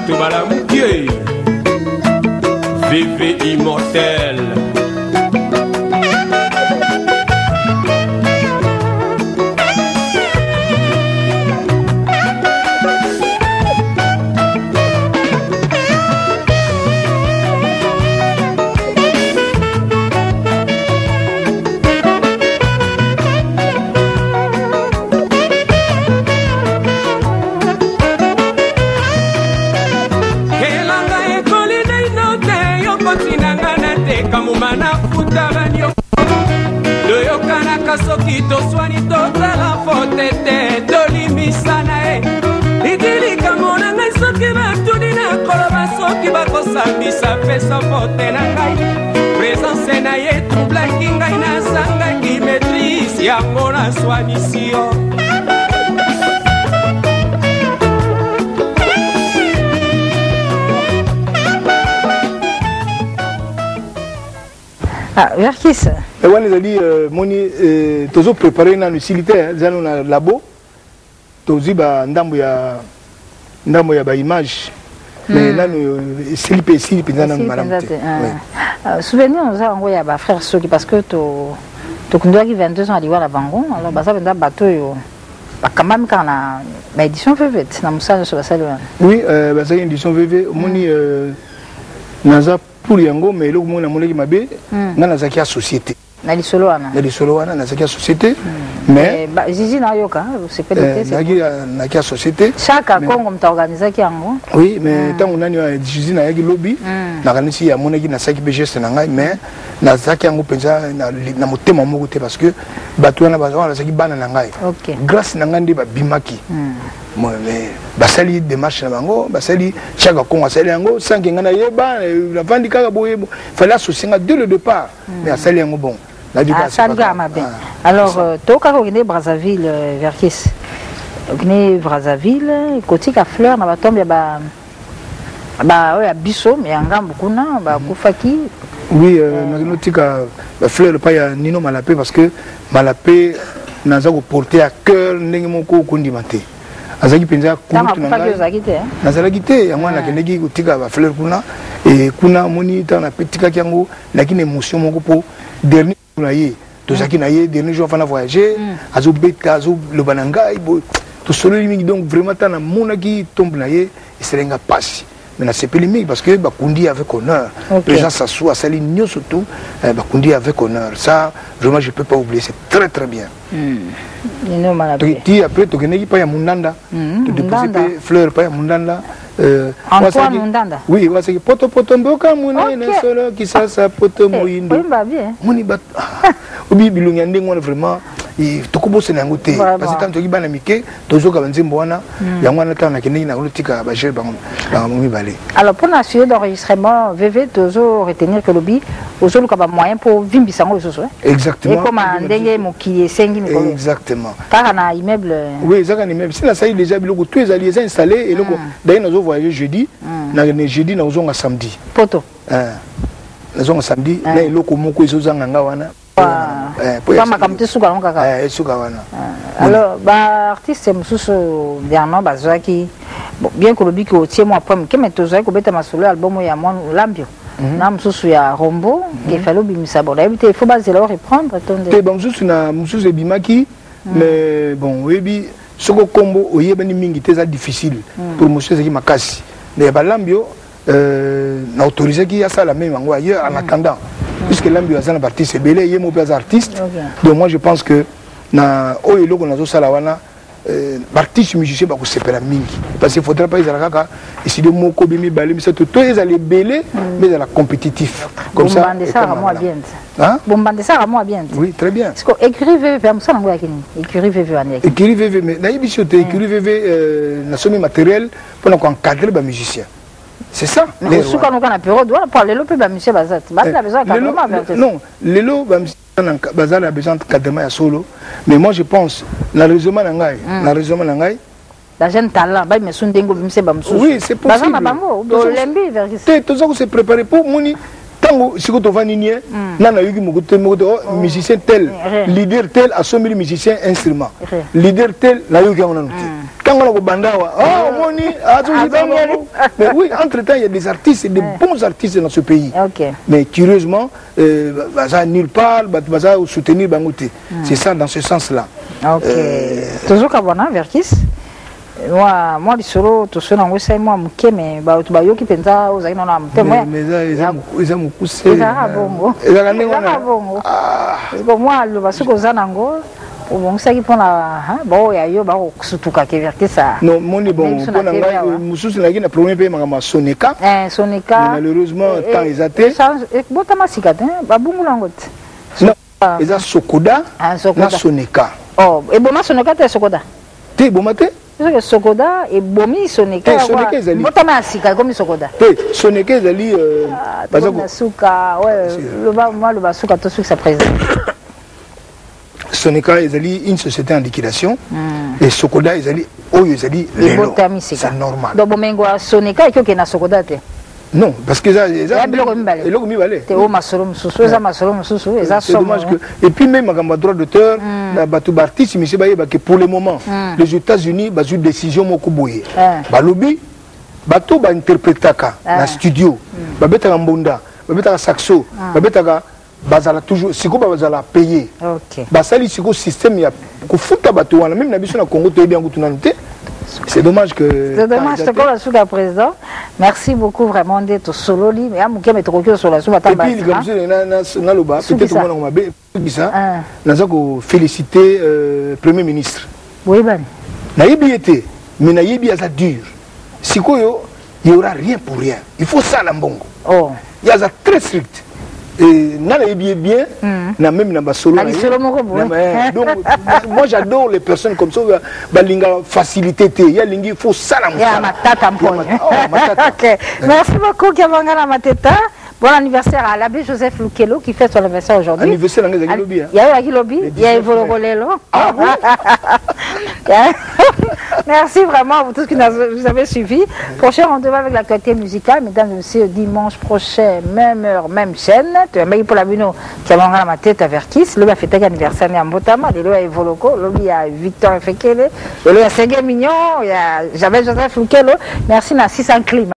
bato balamukie VV immortel. Soki toswani tozala fote te tolimisana e ikilika mona ngai soki batuni na koloba soki bakosambisa pesa fote na ngai presence na ye troublaki ngai nazangaki maîtrise yango naswanisi yo. Ah, Verkis. Et on les a dit, moni, tozo préparé dans le silitaire, dans le labo, tozi ba ndambo ya ba image, mais là nous silip dans le malam. Souvenir nous a envoyé à ba frère Soki parce que to kundoa qui 22 ans à l'Ivoire à Bango, alors bah ça vient bateau yo. Bah quand même quand la édition VV, na musa sur la salle. Oui, bah ça édition VV, moni naza pour yango mais le monde a monnaie qui m'a bé, na zakia société. Na lisolo wana na zakia société mais zizi na yoka c'est pas l'été c'est na kia société chaque Congo mta organiser ki yango oui mais tant on a ni zizi na yaki lobby na kanisi ya monaki na saki BGS na ngai mais na zakia yango penza na motema moko te parce que bato wana bazwa na saki bana na ngai grâce na ngandi ba bimaki mais basali démarche na bango basali chaque Congo asali yango sans que ngana yeba la vandi kaka boye fallait associer dès le départ mais asali yango bon. Alors, toka kogene Brazzaville, Verkis. Kogene Brazzaville, côté ka fleur na batombe ya biso mais ngambo kuna ba kufaki. Oui, na tika fleur pa ya Nino Malapé parce que Malapé naza ko porter à cœur ndenge moko kondimate. Azaki penza kutu na ngai. Nazalaki te yango na keneki kotika ba fleur kuna et kuna moni ta na petika kyango lakini émotion moko po dernier tout ça qui n'a eu dernier jour avant voyager azo beta azo le banangai tout solo limite donc vraiment tant mon qui tombe là et c'est un passe mais c'est pas limite parce que bakundi avec honneur les gens s'assoient ça ligne surtout bakundi avec honneur ça vraiment je peux pas oublier c'est très très bien tu après tu connais pas ya mundanda tu déposer fleurs pas ya mundanda Antoine Mundanda. Oui, c'est poto mboka munene solo kisasa poto moyindo. Moni bat. Obi bilungi ndenge wana vraiment tokobose na yango te parce que tant toki bana mike tozoka banzembo wana yango wana tana keneki na tika ba gel bango mibale. Alors pour l'assurer d'enregistrement VV tozo retenir que lobby ozolu ka ba moyen pour vimbisa ngo soso. Exactement. Et comme ndenge mokili esengi mikolo. Exactement. Car na immeuble. Oui, ça na immeuble. Si la salle déjà biloko tous les alliés installés et loko d'ailleurs nous voyager jeudi na jeudi na ozonga samedi. Poto. Nazonga samedi na eloko moko ezozanga nga wana. Pas comme suka non kaka. Suka wana. Alors ba artiste mususu dernièrement bazaki bien que le bic au tiers mois après que metozai ko beta masolo album ya moi lambio. Na mususu ya Rombo qu'il fallait bimisa bon d'habitude il faut baser leur reprendre ton. Te ba mususu na mususu bimaki mais bon webi soko kombo oyebani mingi teza difficile pour monsieur qui makasi. Mais ba lambio na autorisé qui a ça la même ailleurs en attendant puisque l'ambio a un artiste belé yemo pas artiste donc moi je pense que na o eloko nazo sala wana artiste musicien ba ko sepela mingi parce qu'il faudrait pas ils alaka ici de moko bimi balé mais surtout tous ils allaient belé mais dans la compétitif comme ça ça moi bien hein bombande ça moi bien oui très bien parce que écrivez vers ça ngo yakini écrivez ane écrivez mais na yebisio te écrivez na somme matériel pour encadrer ba musicien. C'est ça. Les sous quand on a période, voilà pour les lopes, monsieur Bazat. Bazat a besoin d'encadrement. Non, les lots, Bazat a besoin d'encadrement à solo. Mais moi je pense, la raison nangai, la jeune talent, bah mais sundengo monsieur Bamsou. Oui, c'est possible. Bazat ma bango, lembi vers ici. Tout ça que c'est préparé pour moni. Tant Tango, si tu vas nier, nana yugi mugote musicien tel, leader tel a 100 000 musiciens instruments. Leader tel, la yugi on a noté. Quand on a bandawa, oh moni, mais oui, entre-temps il y a des artistes, des bons artistes dans ce pays. Mais curieusement, baza nulle part, baza soutenir Bangote. C'est ça dans ce sens-là. Toujours Kabana Verkis. Moi, les solos, tout ça, on sait moi, mais bayo qui pensa aux aïnos là, ils ont poussé. Ils ont parce que moi, le basso aux anango, on sait qu'ils font la, bon, il y a eu surtout qu'à Verkis ça. Non, mon bon, Moussous n'a pas premier pays, mais Sonica. Sonica. Malheureusement, tant ils attaquent. Bon, t'as ma cicatrice, babou langote. Non, ils ont Sokoda, na Sonica. Oh, et bon, ma Sonica, t'es Sokoda. T'es bon matin? Sokoda et Bomi Sonika. Sonika ezali. Motama asika comme Sokoda. Sonika ezali bazako suka ouais le basuka tout ce que ça présente. Sonika ezali une société en liquidation et Sokoda ezali oyo ezali c'est normal. Donc bomengo Sonika eko ke na Sokoda te. Non, parce que ça, c'est dommage que. Et puis même à droit d'auteur, pour le moment, les États-Unis, ont une décision Mokuboye. Balobi, bateau va interpréter dans le studio, babeta mbonda, babeta saxo, babeta bazala toujours, si quoi bazala payer. Basali si quoi système ya, ko futa bateau, même na biso na Congo to bien gutunante. C'est dommage que. C'est dommage, je te parle sous le président. Merci beaucoup vraiment d'être solo. Mais à mon cas, mais trop sur la sous. Et puis, peut-être qu'on va féliciter le Premier ministre. Oui, ben. Naïbi était, mais Naïbi a ça dur. Si quoi, il n'y aura rien pour rien. Il faut ça, l'ambongo. Oh. Il y a ça très strict. Et Naïbi bien, même dans solo. Donc, moi j'adore les personnes comme ça. Balinga facilité, il faut ça la Merci beaucoup, Kiamangala Mateta. Bon anniversaire à l'abbé Joseph Lukelo qui fait son anniversaire aujourd'hui. Anniversaire dans les lobby. Il y a eu lobby, il y a eu Volorolelo. Merci vraiment à vous tous qui nous avez suivis. Prochain rendez-vous avec l'actualité musicale, mesdames et messieurs, dimanche prochain, même heure, même chaîne. Tu as mis pour la bino qui a mangé ma tête à Verkis. Le a fêté l'anniversaire à Mbotama, le a Voloko, le a Victor Fekele, le a Ségué Mignon, il y a Joseph Lukelo. Merci, Nassi Saint-Climat.